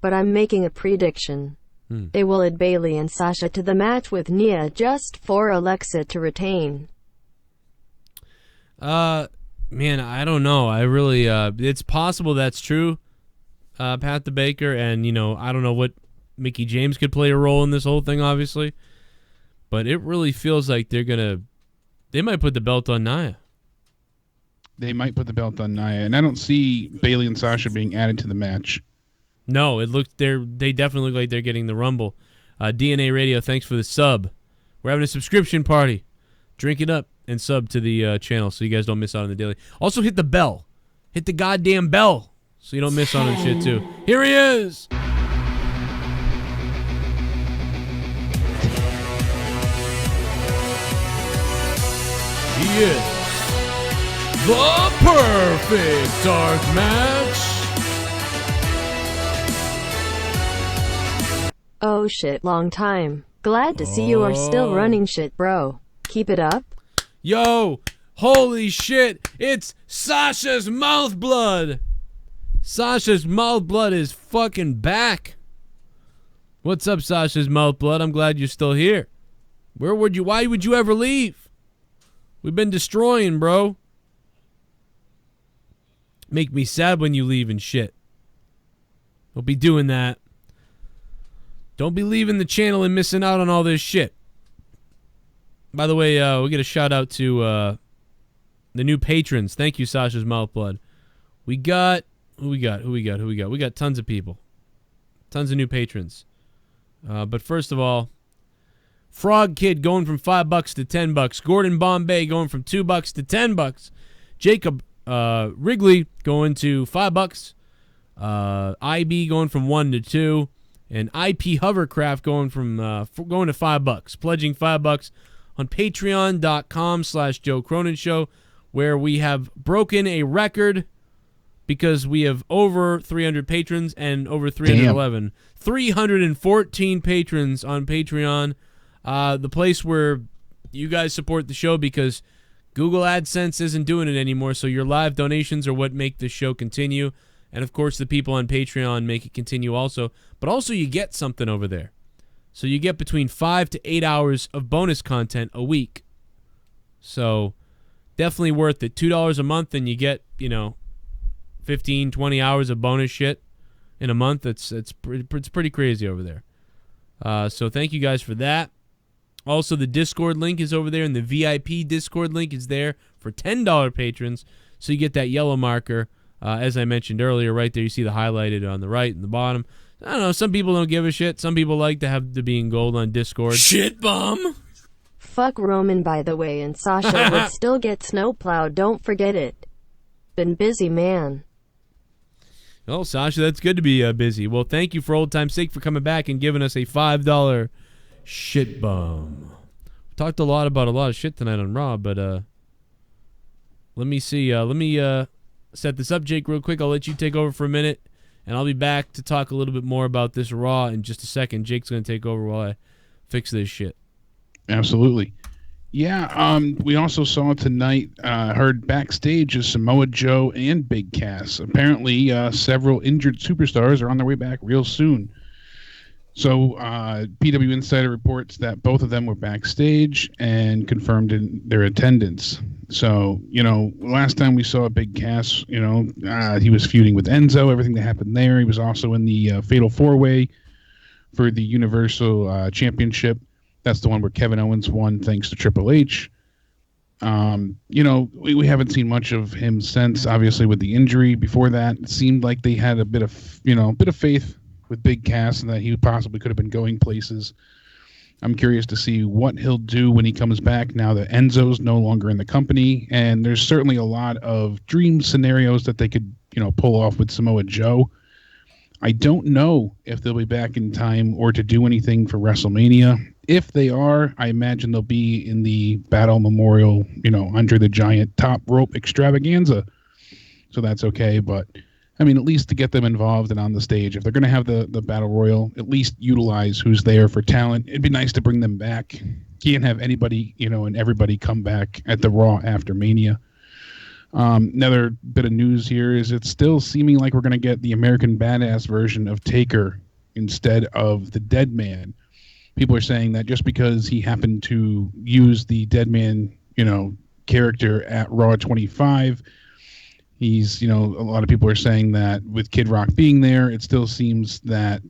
But I'm making a prediction. They will add Bayley and Sasha to the match with Nia just for Alexa to retain. Man, I don't know. I really, it's possible that's true, Pat the Baker, and, you know, I don't know what Mickie James could play a role in this whole thing, obviously, but it really feels like they might put the belt on Nia. They might put the belt on Nia, and I don't see Bayley and Sasha being added to the match. No, they definitely look like they're getting the Rumble. DNA Radio, thanks for the sub. We're having a subscription party. Drink it up and sub to the channel so you guys don't miss out on the daily. Also hit the bell. Hit the goddamn bell so you don't miss out on shit too. Here he is. He is the perfect dark match. Oh shit, long time. Glad to see you are still running shit, bro. Keep it up. Yo, holy shit, it's Sasha's mouth blood. Sasha's mouth blood is fucking back. What's up, Sasha's mouth blood? I'm glad you're still here. Why would you ever leave? We've been destroying, bro. Make me sad when you leave and shit. Don't be doing that. Don't be leaving the channel and missing out on all this shit. By the way, we'll get a shout out to the new patrons. Thank you, Sasha's mouth blood. We got who we got? We got tons of people. Tons of new patrons. But first of all, Frog Kid going from $5 to $10. Gordon Bombay going from $2 to $10. Jacob Wrigley going to $5. IB going from 1 to 2. And IP Hovercraft going to $5, pledging $5 on patreon.com/Joe Cronin Show, where we have broken a record because we have over 300 patrons and over 311. 314 patrons on Patreon, the place where you guys support the show because Google AdSense isn't doing it anymore, so your live donations are what make the show continue. And, of course, the people on Patreon make it continue also. But also you get something over there. So you get between 5 to 8 hours of bonus content a week. So definitely worth it. $2 a month and you get, 15, 20 hours of bonus shit in a month. It's pretty crazy over there. So thank you guys for that. Also, the Discord link is over there, and the VIP Discord link is there for $10 patrons. So you get that yellow marker. As I mentioned earlier, right there, you see the highlighted on the right and the bottom. I don't know. Some people don't give a shit. Some people like to have the be in gold on Discord. Shit bum. Fuck Roman, by the way, and Sasha would still get snowplowed. Don't forget it. Been busy, man. Oh, Sasha, that's good to be busy. Well, thank you for old time's sake for coming back and giving us a $5 shit bum. We talked a lot about a lot of shit tonight on Raw, but let me see. Let me set this up, Jake, real quick. I'll let you take over for a minute And I'll be back to talk a little bit more about this Raw in just a second. Jake's going to take over while I fix this shit. Absolutely. Yeah, we also saw tonight, heard backstage is Samoa Joe and Big Cass. Apparently, several injured superstars are on their way back real soon. So, PW Insider reports that both of them were backstage and confirmed in their attendance. So, last time we saw Big Cass, he was feuding with Enzo, everything that happened there. He was also in the Fatal 4-Way for the Universal Championship. That's the one where Kevin Owens won thanks to Triple H. We haven't seen much of him since, obviously, with the injury. Before that, it seemed like they had a bit of faith with Big Cass and that he possibly could have been going places. I'm curious to see what he'll do when he comes back now that Enzo's no longer in the company. And there's certainly a lot of dream scenarios that they could, pull off with Samoa Joe. I don't know if they'll be back in time or to do anything for WrestleMania. If they are, I imagine they'll be in the Battle Memorial, Andre the Giant top rope extravaganza. So that's okay. But, at least to get them involved and on the stage, if they're going to have the Battle Royal, at least utilize who's there for talent. It'd be nice to bring them back. Can't have anybody, and everybody come back at the Raw after Mania. Another bit of news here is it's still seeming like we're going to get the American Badass version of Taker instead of the Dead Man. People are saying that just because he happened to use the Dead Man, character at Raw 25, he's, a lot of people are saying that with Kid Rock being there, it still seems that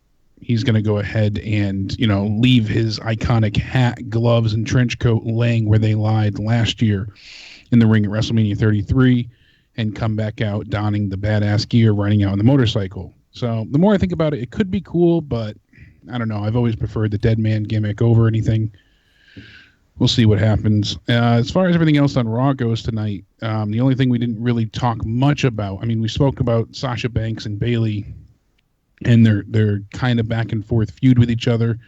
he's going to go ahead and, leave his iconic hat, gloves, and trench coat laying where they lied last year in the ring at WrestleMania 33 and come back out donning the badass gear, riding out on the motorcycle. So the more I think about it, it could be cool, but I don't know. I've always preferred the Dead Man gimmick over anything. We'll see what happens. As far as everything else on Raw goes tonight, the only thing we didn't really talk much about, we spoke about Sasha Banks and Bayley and their kind of back and forth feud with each other.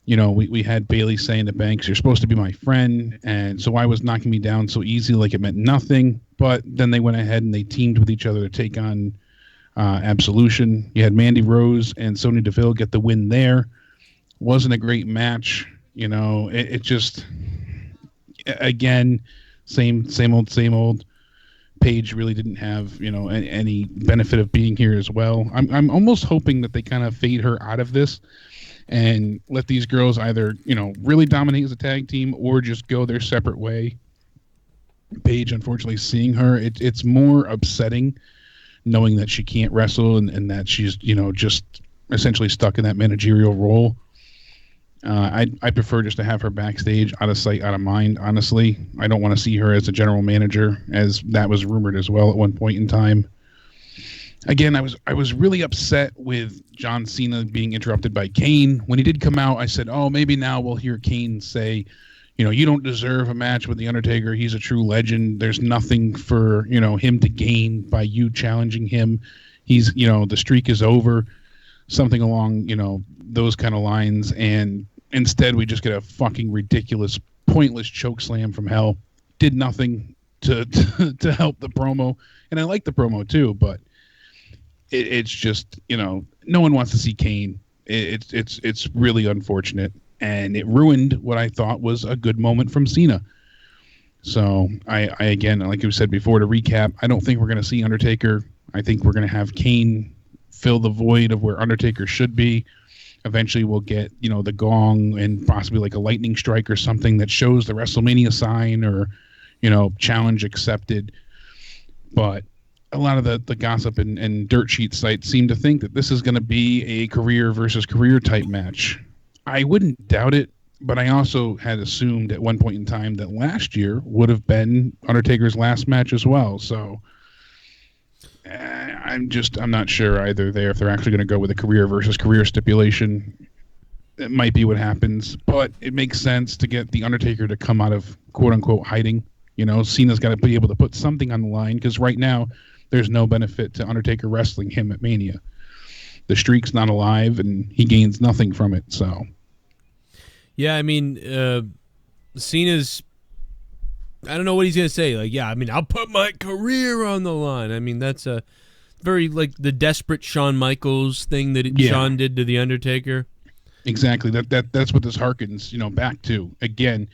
We had Bayley saying to Banks, "You're supposed to be my friend, and so why was knocking me down so easy like it meant nothing?" But then they went ahead and they teamed with each other to take on Absolution. You had Mandy Rose and Sonya Deville get the win there. Wasn't a great match. It just, again, same old. Paige really didn't have, any benefit of being here as well. I'm almost hoping that they kind of fade her out of this and let these girls either, really dominate as a tag team or just go their separate way. Paige, unfortunately, seeing her, it's more upsetting knowing that she can't wrestle and that she's, just essentially stuck in that managerial role. I prefer just to have her backstage, out of sight, out of mind, honestly. I don't want to see her as a general manager, as that was rumored as well at one point in time. Again, I was really upset with John Cena being interrupted by Kane. When he did come out, I said, oh, maybe now we'll hear Kane say, you don't deserve a match with The Undertaker. He's a true legend. There's nothing for, him to gain by you challenging him. He's, the streak is over. Something along, those kind of lines. And instead, we just get a fucking ridiculous, pointless chokeslam from hell. Did nothing to help the promo. And I like the promo too, but it's just, no one wants to see Kane. It's really unfortunate. And it ruined what I thought was a good moment from Cena. So I again, like you said before, to recap, I don't think we're going to see Undertaker. I think we're going to have Kane fill the void of where Undertaker should be. Eventually we'll get, the gong and possibly like a lightning strike or something that shows the WrestleMania sign or, challenge accepted. But a lot of the gossip and dirt sheet sites seem to think that this is going to be a career versus career type match. I wouldn't doubt it, but I also had assumed at one point in time that last year would have been Undertaker's last match as well. So I'm not sure either there if they're actually going to go with a career versus career stipulation. It might be what happens, but it makes sense to get the Undertaker to come out of quote unquote hiding. Cena's got to be able to put something on the line because right now there's no benefit to Undertaker wrestling him at Mania. The streak's not alive and he gains nothing from it. So. Yeah, Cena's, I don't know what he's going to say. I'll put my career on the line. That's very like the desperate Shawn Michaels thing that Shawn did to the Undertaker. Exactly. That's what this harkens, back to. Again,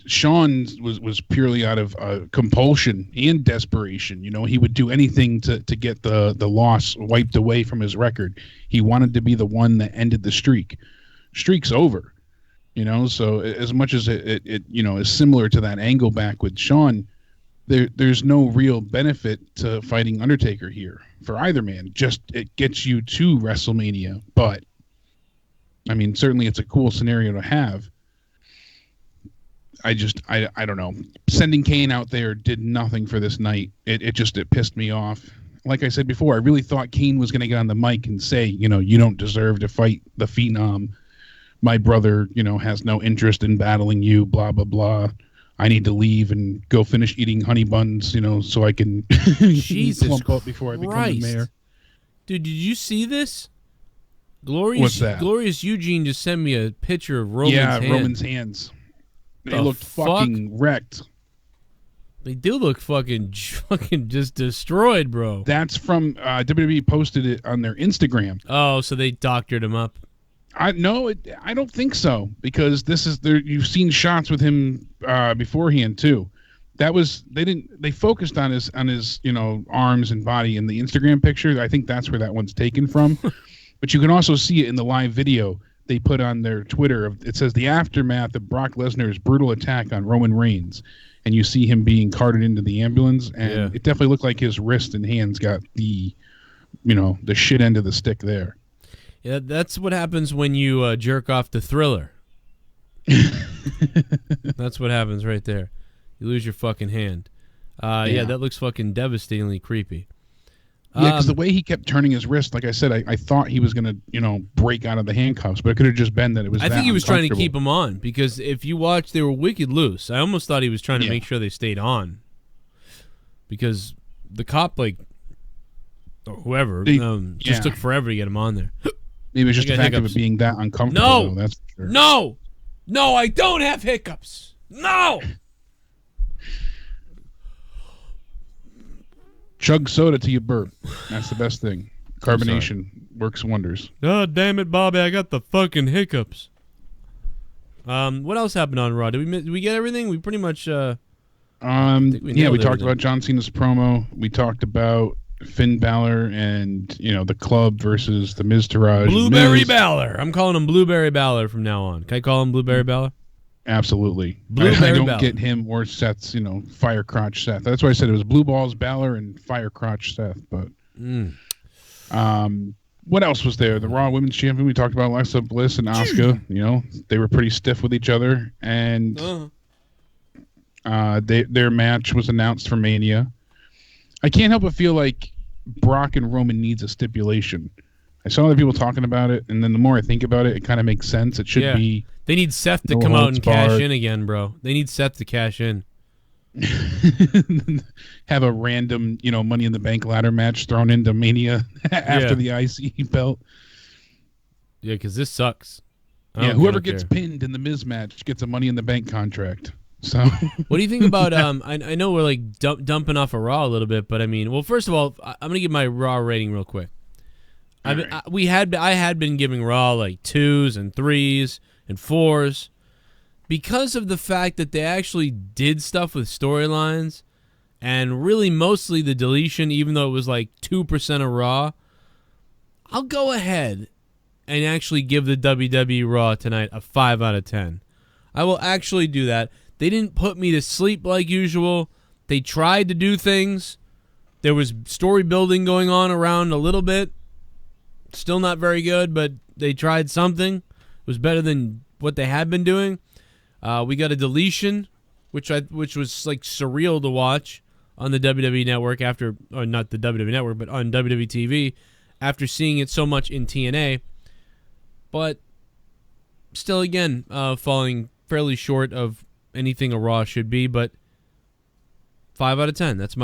Shawn was purely out of compulsion and desperation. He would do anything to get the loss wiped away from his record. He wanted to be the one that ended the streak. Streak's over. So as much as it is similar to that angle back with Shawn, there's no real benefit to fighting Undertaker here for either man. Just it gets you to WrestleMania, but I mean, certainly it's a cool scenario to have. I don't know. Sending Kane out there did nothing for this night. It pissed me off. Like I said before, I really thought Kane was going to get on the mic and say, you don't deserve to fight the Phenom. My brother, has no interest in battling you, blah, blah, blah. I need to leave and go finish eating honey buns, so I can plump up before I become the mayor. Dude, did you see this? Glorious, What's that? Glorious Eugene just sent me a picture of Roman's hands. Yeah, Roman's hands. They looked fucking wrecked. They do look fucking just destroyed, bro. That's from WWE posted it on their Instagram. Oh, so they doctored him up. I don't think so, because this is there. You've seen shots with him beforehand too. They focused on his arms and body in the Instagram picture. I think that's where that one's taken from. But you can also see it in the live video they put on their Twitter. It says the aftermath of Brock Lesnar's brutal attack on Roman Reigns, and you see him being carted into the ambulance, and it definitely looked like his wrist and hands got the shit end of the stick there. Yeah, that's what happens when you jerk off the Thriller. That's what happens right there. You lose your fucking hand. Yeah, that looks fucking devastatingly creepy. Yeah, because the way he kept turning his wrist, like I said, I thought he was going to, break out of the handcuffs, but it could have just been that it was I think he was trying to keep him on, because if you watch, they were wicked loose. I almost thought he was trying to make sure they stayed on. Because the cop, or whoever, just took forever to get him on there. Maybe it was just the fact of it being that uncomfortable. No, that's for sure. No, I don't have hiccups. No. Chug soda till you burp. That's the best thing. Carbonation works wonders. God damn it, Bobby! I got the fucking hiccups. What else happened on Raw? Did we get everything? We pretty much. We talked about John Cena's promo. We talked about Finn Balor and the club versus the Miz Taraj. Blueberry Balor. I'm calling him Blueberry Balor from now on. Can I call him Blueberry Balor? Absolutely. I don't get him or Seth's, fire crotch Seth. That's why I said it was Blue Balls Balor and fire crotch Seth. But what else was there? The Raw Women's Champion, we talked about Alexa Bliss and Asuka. They were pretty stiff with each other. And their match was announced for Mania. I can't help but feel like Brock and Roman needs a stipulation. I saw other people talking about it, and then the more I think about it, it kind of makes sense. It should be... They need Seth to come out and cash in again, bro. They need Seth to cash in. Have a random, Money in the Bank ladder match thrown into Mania after the IC belt. Yeah, because this sucks. Whoever gets pinned in the Miz match gets a Money in the Bank contract. So, what do you think about? I know we're dumping off of Raw a little bit, but I mean, well, first of all, I'm gonna give my Raw rating real quick. I had been giving Raw 2s and 3s and 4s because of the fact that they actually did stuff with storylines, and really mostly the deletion, even though it was 2% of Raw. I'll go ahead and actually give the WWE Raw tonight a 5 out of 10. I will actually do that. They didn't put me to sleep like usual. They tried to do things. There was story building going on around a little bit. Still not very good, but they tried something. It was better than what they had been doing. We got a deletion, which was surreal to watch on the WWE Network or not the WWE Network, but on WWE TV after seeing it so much in TNA. But still, again, falling fairly short of anything a Raw should be, but 5 out of 10. That's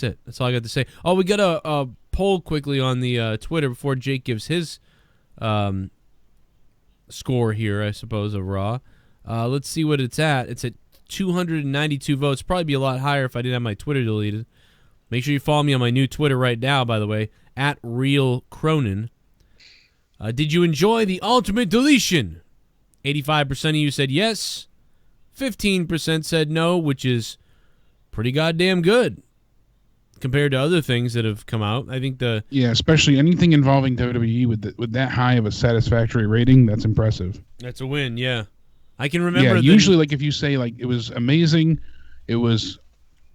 it. That's all I got to say. Oh, we got a poll quickly on the Twitter before Jake gives his score here, I suppose, of Raw. Let's see what it's at. It's at 292 votes. Probably be a lot higher if I didn't have my Twitter deleted. Make sure you follow me on my new Twitter right now, by the way, at Real Cronin. Did you enjoy the Ultimate Deletion? 85% of you said yes. 15% said no, which is pretty goddamn good compared to other things that have come out. I think especially anything involving WWE with that high of a satisfactory rating, that's impressive. That's a win, yeah. I can remember. Yeah, usually like if you say like it was amazing, it was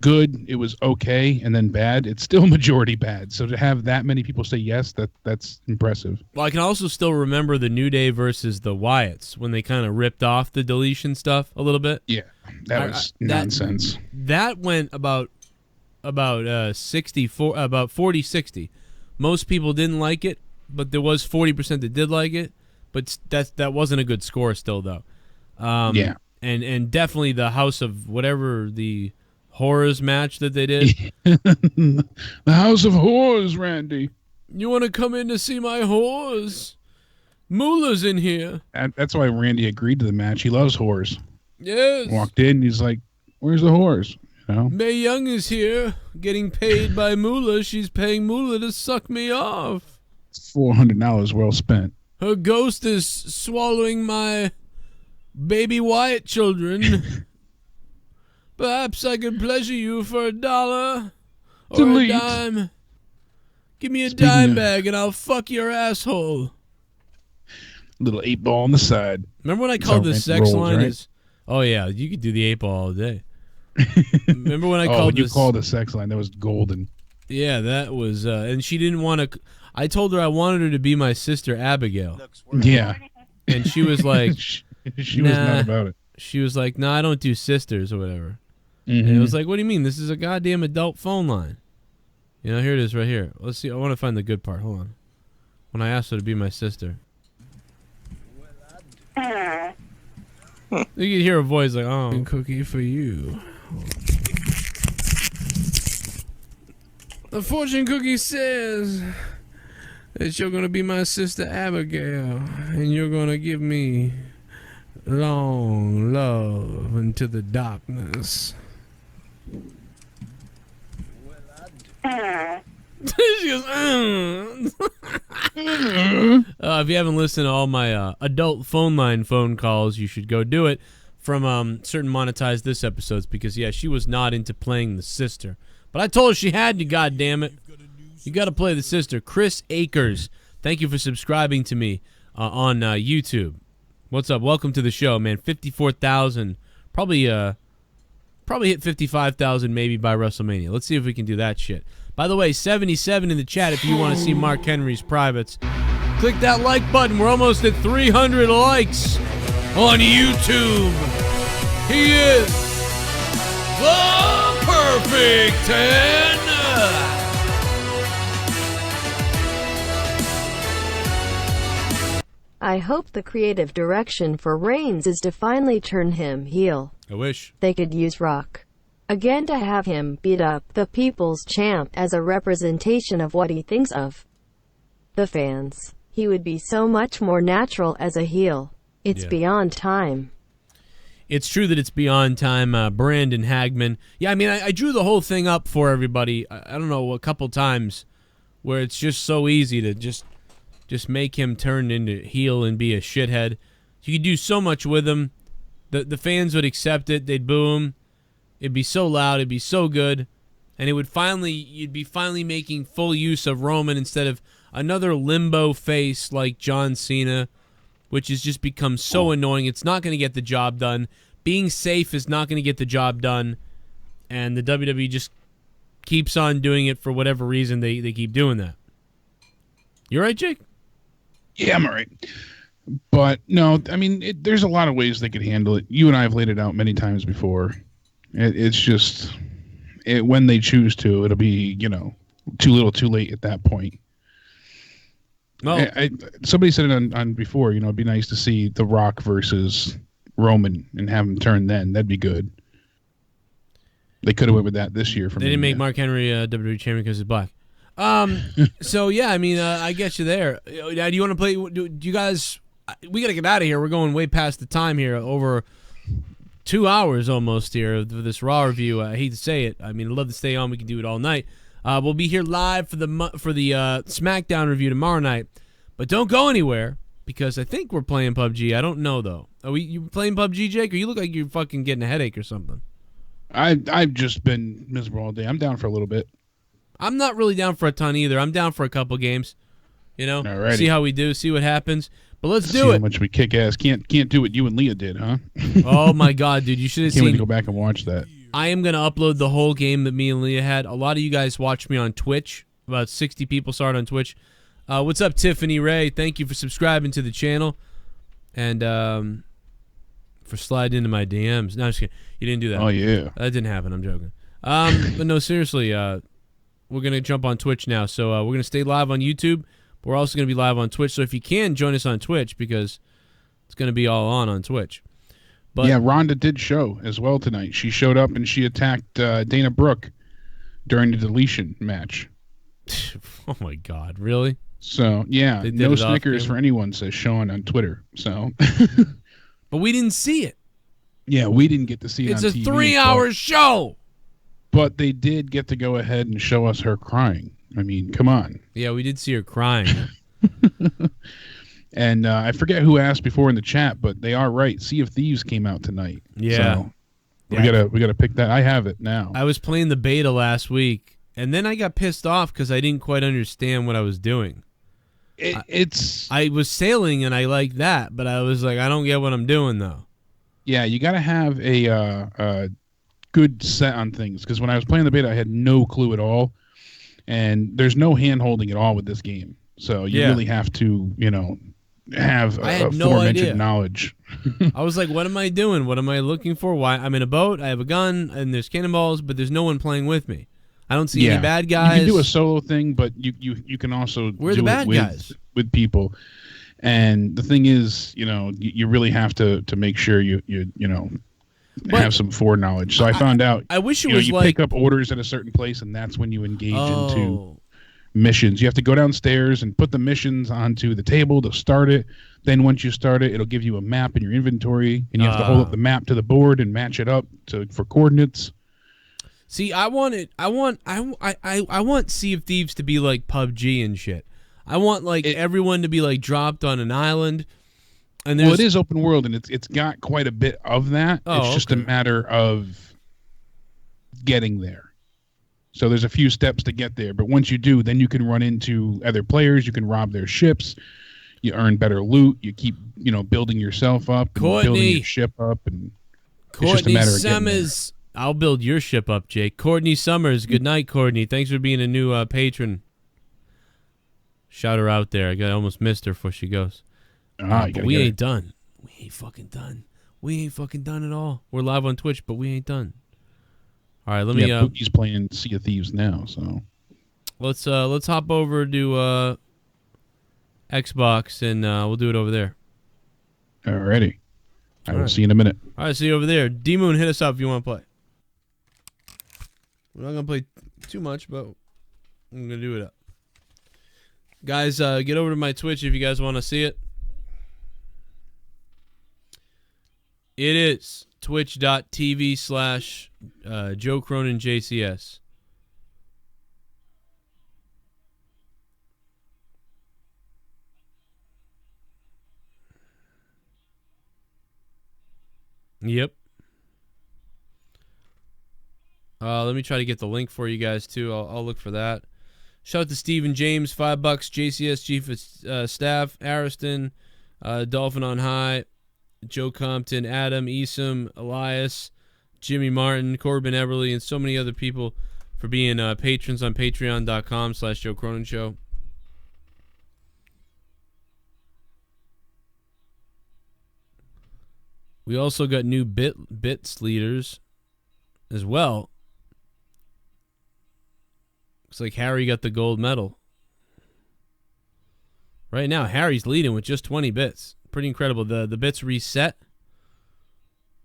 good, it was okay, and then bad, it's still majority bad. So to have that many people say yes, that's impressive. Well, I can also still remember the New Day versus the Wyatts when they kind of ripped off the Deletion stuff a little bit. Yeah, that was nonsense. That went about 40-60. Most people didn't like it, but there was 40% that did like it. But that wasn't a good score still, though. Yeah, and definitely the House of whatever the Horrors match that they did. The House of Horrors, Randy. You want to come in to see my whores? Moolah's in here. That's why Randy agreed to the match. He loves whores. Yes. Walked in, he's like, "Where's the whores?" You know? Mae Young is here, getting paid by Moolah. She's paying Moolah to suck me off. $400 well spent. Her ghost is swallowing my baby Wyatt children. Perhaps I could pleasure you for $1 or Delete. a dime. Give me a dime bag and I'll fuck your asshole. Little 8-ball on the side. Remember when I called the sex rolls, line? right? Oh yeah, you could do the 8-ball all day. Remember when I called this? You called the sex line? That was golden. Yeah, that was. And she didn't want to. I told her I wanted her to be my sister Abigail. Yeah. And she was like, she was not about it. She was like, "No, I don't do sisters or whatever." Mm-hmm. And it was like, "What do you mean? This is a goddamn adult phone line." You know, here it is right here. Let's see. I want to find the good part. Hold on. When I asked her to be my sister. You can hear a voice like, "Oh, cookie for you." The fortune cookie says that you're going to be my sister Abigail, and you're going to give me long love into the darkness. She goes, if you haven't listened to all my adult phone line phone calls, you should go do it from certain monetized this episodes, because yeah, she was not into playing the sister. But I told her she had to, goddammit. You got to play the sister. Chris Akers, thank you for subscribing to me on YouTube. What's up? Welcome to the show, man. 54,000. Probably hit 55,000 maybe by WrestleMania. Let's see if we can do that shit. By the way, 77 in the chat if you want to see Mark Henry's privates. Click that like button. We're almost at 300 likes on YouTube. He is the Perfect 10. I hope the creative direction for Reigns is to finally turn him heel. I wish. They could use Rock again to have him beat up the People's Champ as a representation of what he thinks of the fans. He would be so much more natural as a heel. It's beyond time. It's true that it's beyond time. Brandon Hagman. Yeah, I mean, I drew the whole thing up for everybody, I don't know, a couple times where it's just so easy to just make him turn into heel and be a shithead. You could do so much with him. The fans would accept it. They'd boo him. It'd be so loud. It'd be so good. And you'd be finally making full use of Roman instead of another limbo face like John Cena, which has just become so annoying. It's not going to get the job done. Being safe is not going to get the job done. And the WWE just keeps on doing it for whatever reason. They keep doing that. You all right, Jake? Yeah, I'm all right. But, no, I mean, there's a lot of ways they could handle it. You and I have laid it out many times before. It's just, when they choose to, it'll be, too little too late at that point. Well, somebody said it on before, it'd be nice to see The Rock versus Roman and have him turn then. That'd be good. They could have went with that this year. They didn't make Mark Henry WWE champion because he's black. So, yeah, I mean, I get you there. Now, do you want to play? Do you guys... We got to get out of here. We're going way past the time here, over 2 hours almost here of this Raw review. I hate to say it. I mean, I'd love to stay on. We can do it all night. We'll be here live for the SmackDown review tomorrow night. But don't go anywhere because I think we're playing PUBG. I don't know though. Are you playing PUBG, Jake? Or you look like you're fucking getting a headache or something? I've just been miserable all day. I'm down for a little bit. I'm not really down for a ton either. I'm down for a couple games. You know, Alrighty. See how we do, see what happens. But let's See do it. how much we kick ass. Can't do what you and Leah did, huh? Oh my God, dude! You should have Can't wait seen. to go back and watch that. I am gonna upload the whole game that me and Leah had. A lot of you guys watch me on Twitch. About 60 people saw it on Twitch. What's up, Tiffany Ray? Thank you for subscribing to the channel and for sliding into my DMs. No, I'm just kidding. You didn't do that. Oh yeah, that didn't happen. I'm joking. But no, seriously, we're gonna jump on Twitch now. So we're gonna stay live on YouTube. But we're also gonna be live on Twitch. So if you can join us on Twitch, because it's gonna be all on Twitch. But yeah, Rhonda did show as well tonight. She showed up and she attacked Dana Brooke during the Deletion match. Oh my God, really? So yeah, They did no it off Snickers camera? for anyone, says Sean on Twitter. So, but we didn't see it. Yeah, we didn't get to see it. It's on a TV, 3-hour show. But they did get to go ahead and show us her crying. I mean, come on. Yeah, we did see her crying. And I forget who asked before in the chat, but they are right. Sea of Thieves came out tonight. Yeah. So we gotta pick that. I have it now. I was playing the beta last week, and then I got pissed off because I didn't quite understand what I was doing. I was sailing, and I liked that, but I was like, I don't get what I'm doing, though. Yeah, you got to have a good set on things, because when I was playing the beta, I had no clue at all, and there's no hand-holding at all with this game. So you really have to, have aforementioned knowledge. I was like, what am I doing? What am I looking for? Why? I'm in a boat, I have a gun, and there's cannonballs, but there's no one playing with me. I don't see any bad guys. You can do a solo thing, but you can also We're do the bad it guys. with people. And the thing is, you really have to make sure you have some foreknowledge. So I found out. I wish it was you like pick up orders at a certain place, and that's when you engage into missions. You have to go downstairs and put the missions onto the table to start it. Then once you start it, it'll give you a map in your inventory, and you have to hold up the map to the board and match it up for coordinates. See, I want Sea of Thieves to be like PUBG and shit. I want everyone to be like dropped on an island. And it is open world, and it's got quite a bit of that. It's just a matter of getting there. So there's a few steps to get there, but once you do, then you can run into other players. You can rob their ships. You earn better loot. You keep building yourself up, and building your ship up, and it's just a matter of getting there. I'll build your ship up, Jake. Courtney Summers. Good night, Courtney. Thanks for being a new patron. Shout her out there. I almost missed her before she goes. But we ain't done. We ain't fucking done. We ain't fucking done at all. We're live on Twitch, but we ain't done. All right, let me. Pookie's playing Sea of Thieves now, so let's hop over to Xbox and we'll do it over there. Alrighty. I will see you in a minute. All right, see you over there. D-Moon, hit us up if you want to play. We're not gonna play too much, but I'm gonna do it up. Guys, get over to my Twitch if you guys want to see it. It is twitch.tv/Joe Cronin JCS. Yep. Let me try to get the link for you guys too. I'll look for that. Shout out to Stephen James, $5, JCS Chief of Staff, Ariston, Dolphin on High, Joe Compton, Adam, Esom, Elias, Jimmy Martin, Corbin Everly, and so many other people for being patrons on patreon.com/Joe Cronin Show. We also got new bits leaders as well. Looks like Harry got the gold medal. Right now, Harry's leading with just 20 bits. Pretty incredible. The bits reset,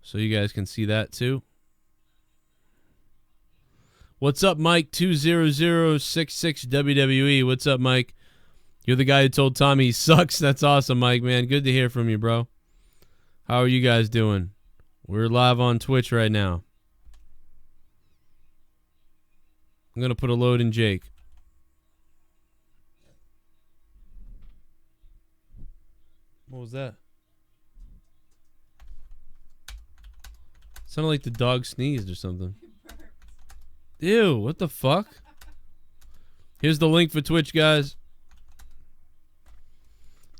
so you guys can see that too. What's up, Mike? 20066 WWE. What's up, Mike? You're the guy who told Tommy he sucks. That's awesome, Mike, man. Good to hear from you, bro. How are you guys doing? We're live on Twitch right now. I'm gonna put a load in Jake. What was that? Sounded like the dog sneezed or something. Ew, what the fuck? Here's the link for Twitch, guys.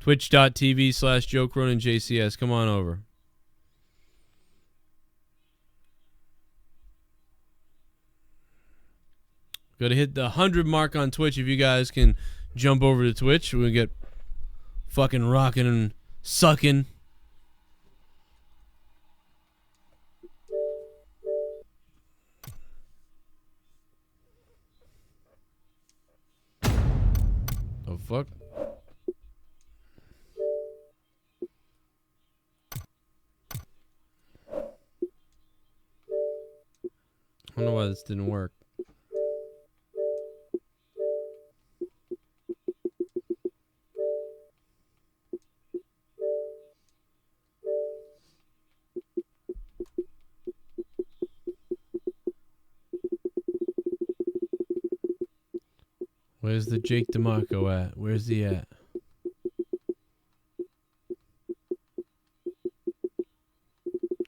Twitch.tv/Joe Cronin JCS. Come on over. Got to hit the 100 mark on Twitch. If you guys can jump over to Twitch, we'll get fucking rocking and sucking. Oh, fuck. I don't know why this didn't work. Where's the Jake DeMarco at? Where's he at?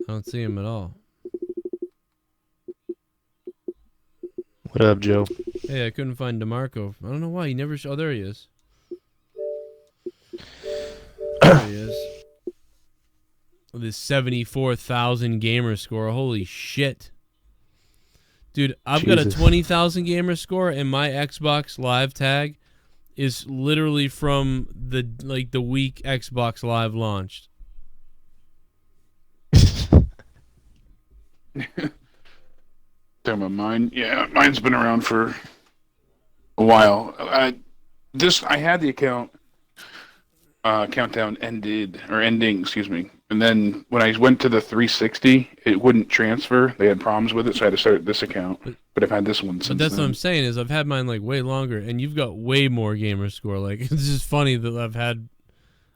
I don't see him at all. What up, Joe? Hey, I couldn't find DeMarco. I don't know why. He never... Oh, there he is. There he is. With his 74,000 gamer score. Holy shit. Dude, I've got a 20,000 gamer score, and my Xbox Live tag is literally from the week Xbox Live launched. Talking about mine, yeah, mine's been around for a while. I had the account countdown ending, excuse me. And then when I went to the 360, it wouldn't transfer. They had problems with it, so I had to start this account. But I've had this one since. But that's then. what I'm saying is I've had mine like way longer, and you've got way more gamer score. Like it's just funny that I've had.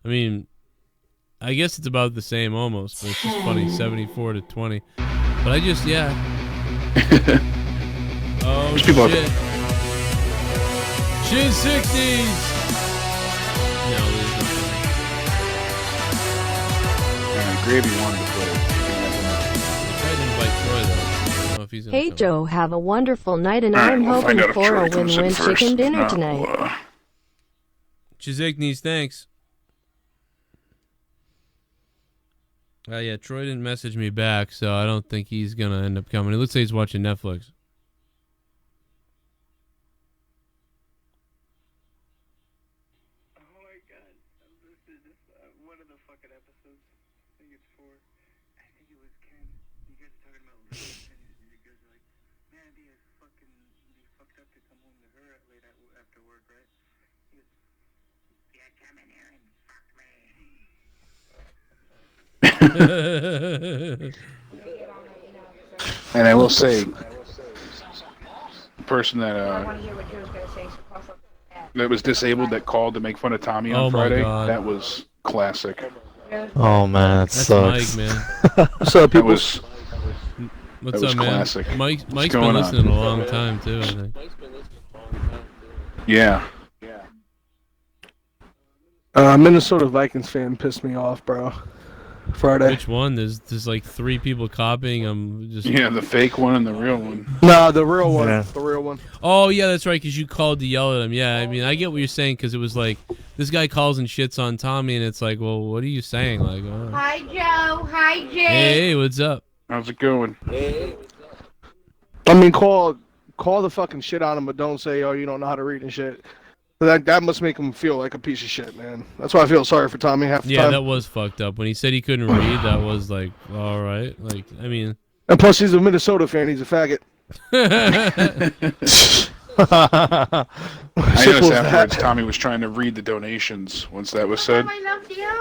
I mean, I guess it's about the same almost, but it's just funny, 74 to 20. But I just oh shit! She's 60s. No. Gravy wanted to play. Hey Joe, have a wonderful night, and I'm hoping for a win-win chicken dinner tonight. Chiziknes, thanks. Yeah, Troy didn't message me back, so I don't think he's gonna end up coming. It looks like he's watching Netflix. And I will say, the person that was disabled that called to make fun of Tommy on Friday, that was classic. Oh man, that Mike, sucks. man. What's up, people? What's up, man? Classic. Mike's been listening a long time too, I think. Yeah. Minnesota Vikings fan pissed me off, bro. Friday. Which one? There's like 3 people copying them. Yeah, the fake one and the real one. No, the real one. Yeah. The real one. Oh yeah, that's right. Because you called to yell at him. Yeah, I mean, I get what you're saying. Because it was like this guy calls and shits on Tommy, and it's like, well, what are you saying? Like, oh. Hi Joe. Hi Jay. Hey, what's up? How's it going? I mean, call the fucking shit out of him, but don't say, oh, you don't know how to read and shit. That must make him feel like a piece of shit, man. That's why I feel sorry for Tommy half the time. Yeah, that was fucked up. When he said he couldn't read, that was like, all right. Like, I mean. And plus, he's a Minnesota fan. He's a faggot. I noticed afterwards Tommy was trying to read the donations once that was said.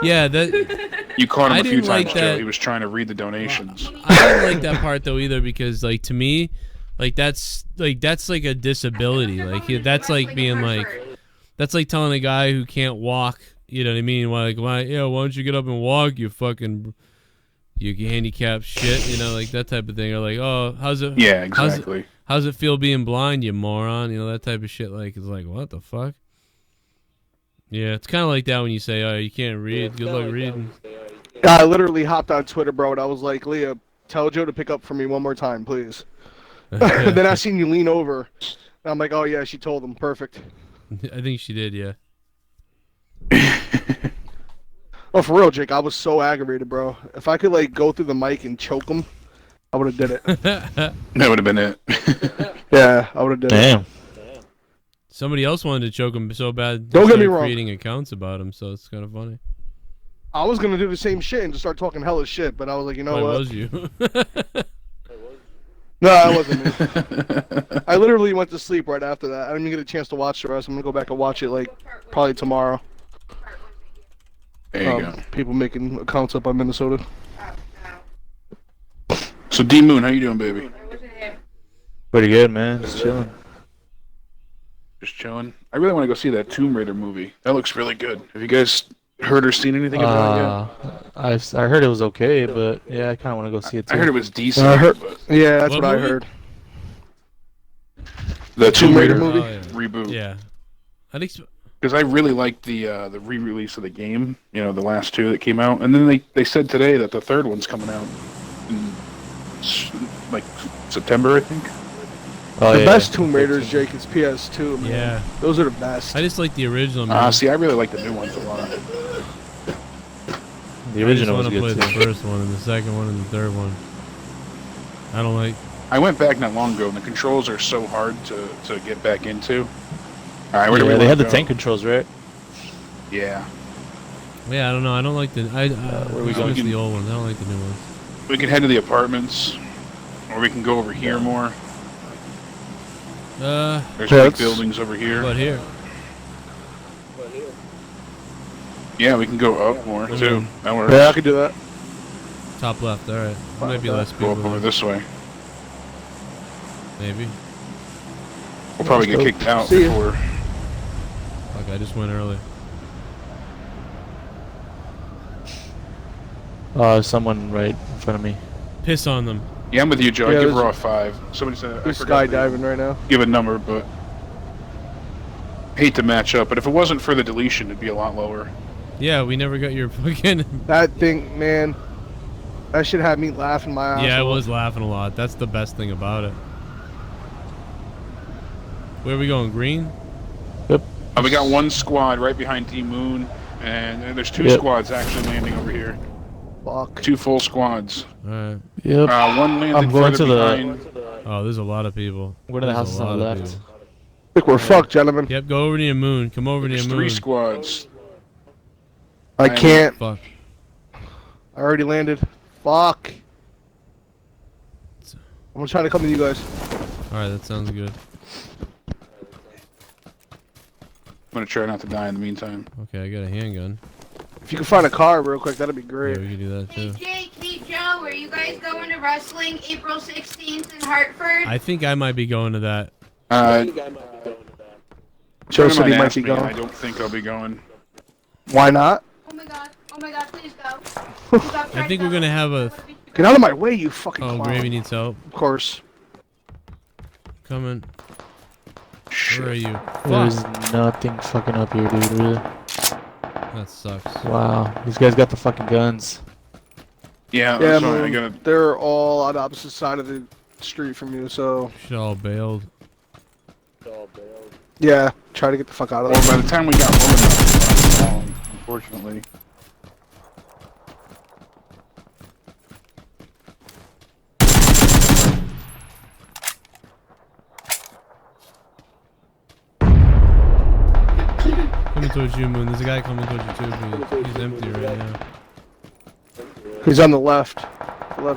Yeah, that. You caught him a few like times, that. Joe. He was trying to read the donations. I didn't like that part though either because, like, to me, like that's like a disability. Like that's like being like. That's like telling a guy who can't walk, you know what I mean? Like, why don't you get up and walk, you fucking, you handicapped shit, you know, like that type of thing. Or like, oh, how's it? Yeah, exactly. How's it feel being blind, you moron? You know, that type of shit. Like, it's like, what the fuck? Yeah, it's kind of like that when you say, oh, you can't read. Good luck reading. I literally hopped on Twitter, bro, and I was like, Leah, tell Joe to pick up for me one more time, please. Then I seen you lean over. And I'm like, oh, yeah, she told him. Perfect. I think she did, yeah. Oh, for real, Jake, I was so aggravated, bro. If I could, like, go through the mic and choke him, I would have did it. That would have been it. Yeah, I would have did it. Damn. Somebody else wanted to choke him so bad. Don't get me wrong. Creating accounts about him, so it's kind of funny. I was going to do the same shit and just start talking hella shit, but I was like, you know what? It was you. No, I wasn't me. I literally went to sleep right after that. I didn't even get a chance to watch the rest. I'm going to go back and watch it, like, probably tomorrow. There you go. People making accounts up on Minnesota. So D Moon, how you doing, baby? Pretty good, man. Just chilling. Just chilling. I really want to go see that Tomb Raider movie. That looks really good. Have you guys heard or seen anything about it yet? I heard it was okay, but yeah, I kind of want to go see it too. I heard it was decent. Yeah, that's what I heard. The Tomb Raider movie reboot. Yeah. Because I really liked the re-release of the game. You know, the last two that came out, and then they said today that the third one's coming out in like September, I think. Oh, the best Tomb Raiders, Jake, is PS2, man. Yeah. Those are the best. I just like the original, man. See, I really like the new ones a lot. The original was I just good want to play too. the first one and the second one and the third one. I don't like... I went back not long ago, and the controls are so hard to get back into. All right, where do we they wanna had the go? tank controls, right? Yeah. Yeah, I don't know. I don't like the... where we I going? miss the old ones. I don't like the new ones. We can head to the apartments, or we can go over here more. There's big buildings over here. What here? Yeah, we can go up more too. That works. Yeah, I could do that. Top left, alright. There might be less Go people. up over this way. Maybe. We'll probably get kicked out See ya. before. Fuck, I just went early. Someone right in front of me. Piss on them. Yeah, I'm with you, Joe. Yeah, I give there's- Raw a 5. Somebody said I We're forgot to skydiving right now. give a number, but hate to match up. But if it wasn't for the deletion, it'd be a lot lower. Yeah, we never got your fucking... That thing, man, that shit had me laughing my ass Yeah, I off. was laughing a lot. That's the best thing about it. Where are we going? Green? Yep. We got one squad right behind D Moon, and there's two Yep. squads actually landing over here. Fuck. 2 full squads. Alright. Yep. One landed I'm going further to the. behind. Oh, there's a lot of people. One of the There's a houses on lot the of left. people. I think we're fucked, gentlemen. Yep, go over near Moon. Come over There's near 3 Moon. squads. I can't. Fuck. I already landed. Fuck. I'm gonna try to come to you guys. Alright, that sounds good. I'm gonna try not to die in the meantime. Okay, I got a handgun. If you can find a car real quick, that'd be Yeah, great. we can do that Hey too. Jake, hey Joe, are you guys going to wrestling April 16th in Hartford? I think I might be going to that. Joe said he might asked be me, and going. I don't think I'll be going. Why not? Oh my god, please go. I think we're gonna have a... Get out of my way, you fucking Oh, clown. Gravy needs help. Of course. Coming. Where are you? There's Fuck. nothing fucking up here, dude. Really. That sucks. Wow. These guys got the fucking guns. Yeah, Yeah, that's why I man, gotta. they're all on the opposite side of the street from you, so Shit all bailed. yeah, try to get the fuck out of Well, there. by the time we got low enough, unfortunately. Coming towards you, Moon. There's a guy coming towards you too, but he's empty right now. He's on the left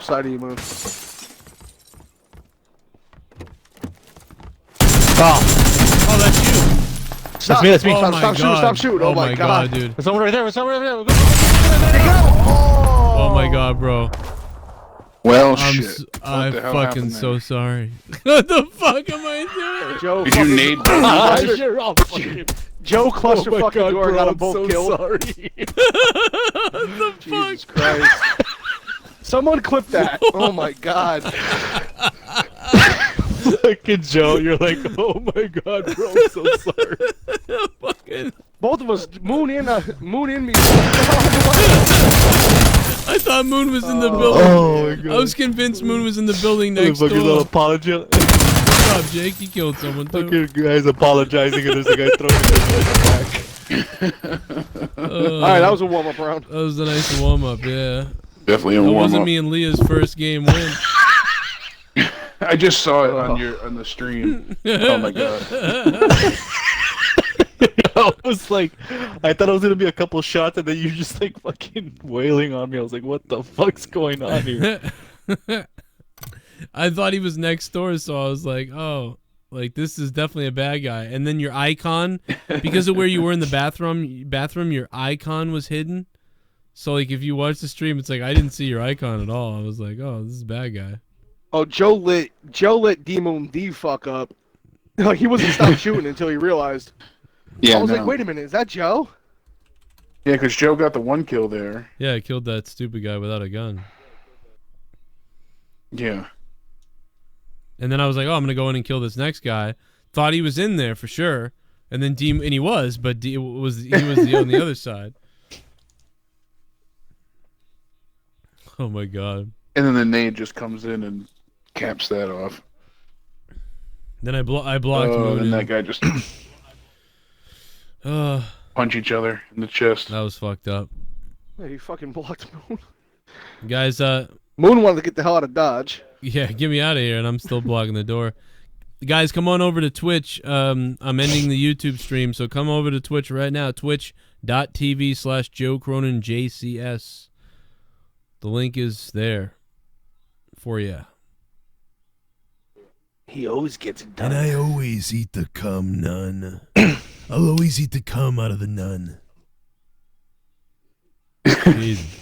side of you, Moon. Oh, that's you! Stop. That's me. Oh Stop, my stop shooting, god. stop shooting. Oh my god. dude. There's someone right there. There's someone right there. Oh my god, bro. Well, I'm shit. I'm the hell fucking happened so there? sorry. What the fuck am I doing? Joe, Did you nade Joe cluster fucking door got them both killed. What the Jesus Christ. Someone clip that. Oh my god. Fucking Joe, you're like, oh my god, bro, I'm so sorry. Fucking. Both of us, Moon in me. I thought Moon was in the building. Oh my god. I was convinced Moon was in the building next Fucking little door. apology. Good job, Jake. You killed someone too. Fucking guys apologizing and there's a guy throwing his back. Alright, that was a warm-up round. That was a nice warm-up, yeah. Definitely a That warm wasn't up. me and Leah's first game win. I just saw it on the stream. Oh my god. I was like, I thought it was gonna be a couple shots, and then you just like fucking wailing on me. I was like, what the fuck's going on here? I thought he was next door, so I was like, oh, like this is definitely a bad guy. And then your icon, because of where you were in the bathroom, your icon was hidden. So like if you watch the stream, it's like I didn't see your icon at all. I was like, oh, this is a bad guy. Oh, Joe lit D-Moon D fuck up. Like he wasn't stopped shooting until he realized. Yeah, I was no. like, wait a minute, is that Joe? Yeah, because Joe got the one kill there. Yeah, I killed that stupid guy without a gun. Yeah. And then I was like, oh, I'm gonna go in and kill this next guy. Thought he was in there for sure, and then and he was, but he was on the other side. Oh my god. And then the nade just comes in and caps that off. Then I blocked Moon. And that guy just punch each other in the chest. That was fucked up. Yeah, he fucking blocked Moon. Guys, Moon wanted to get the hell out of Dodge. Yeah, get me out of here, and I'm still blocking the door. Guys, come on over to Twitch. I'm ending the YouTube stream, so come over to Twitch right now. Twitch.tv/Joe Cronin JCS. The link is there for you. He always gets it done. And I always eat the cum nun. I'll always eat the cum out of the nun. Jesus.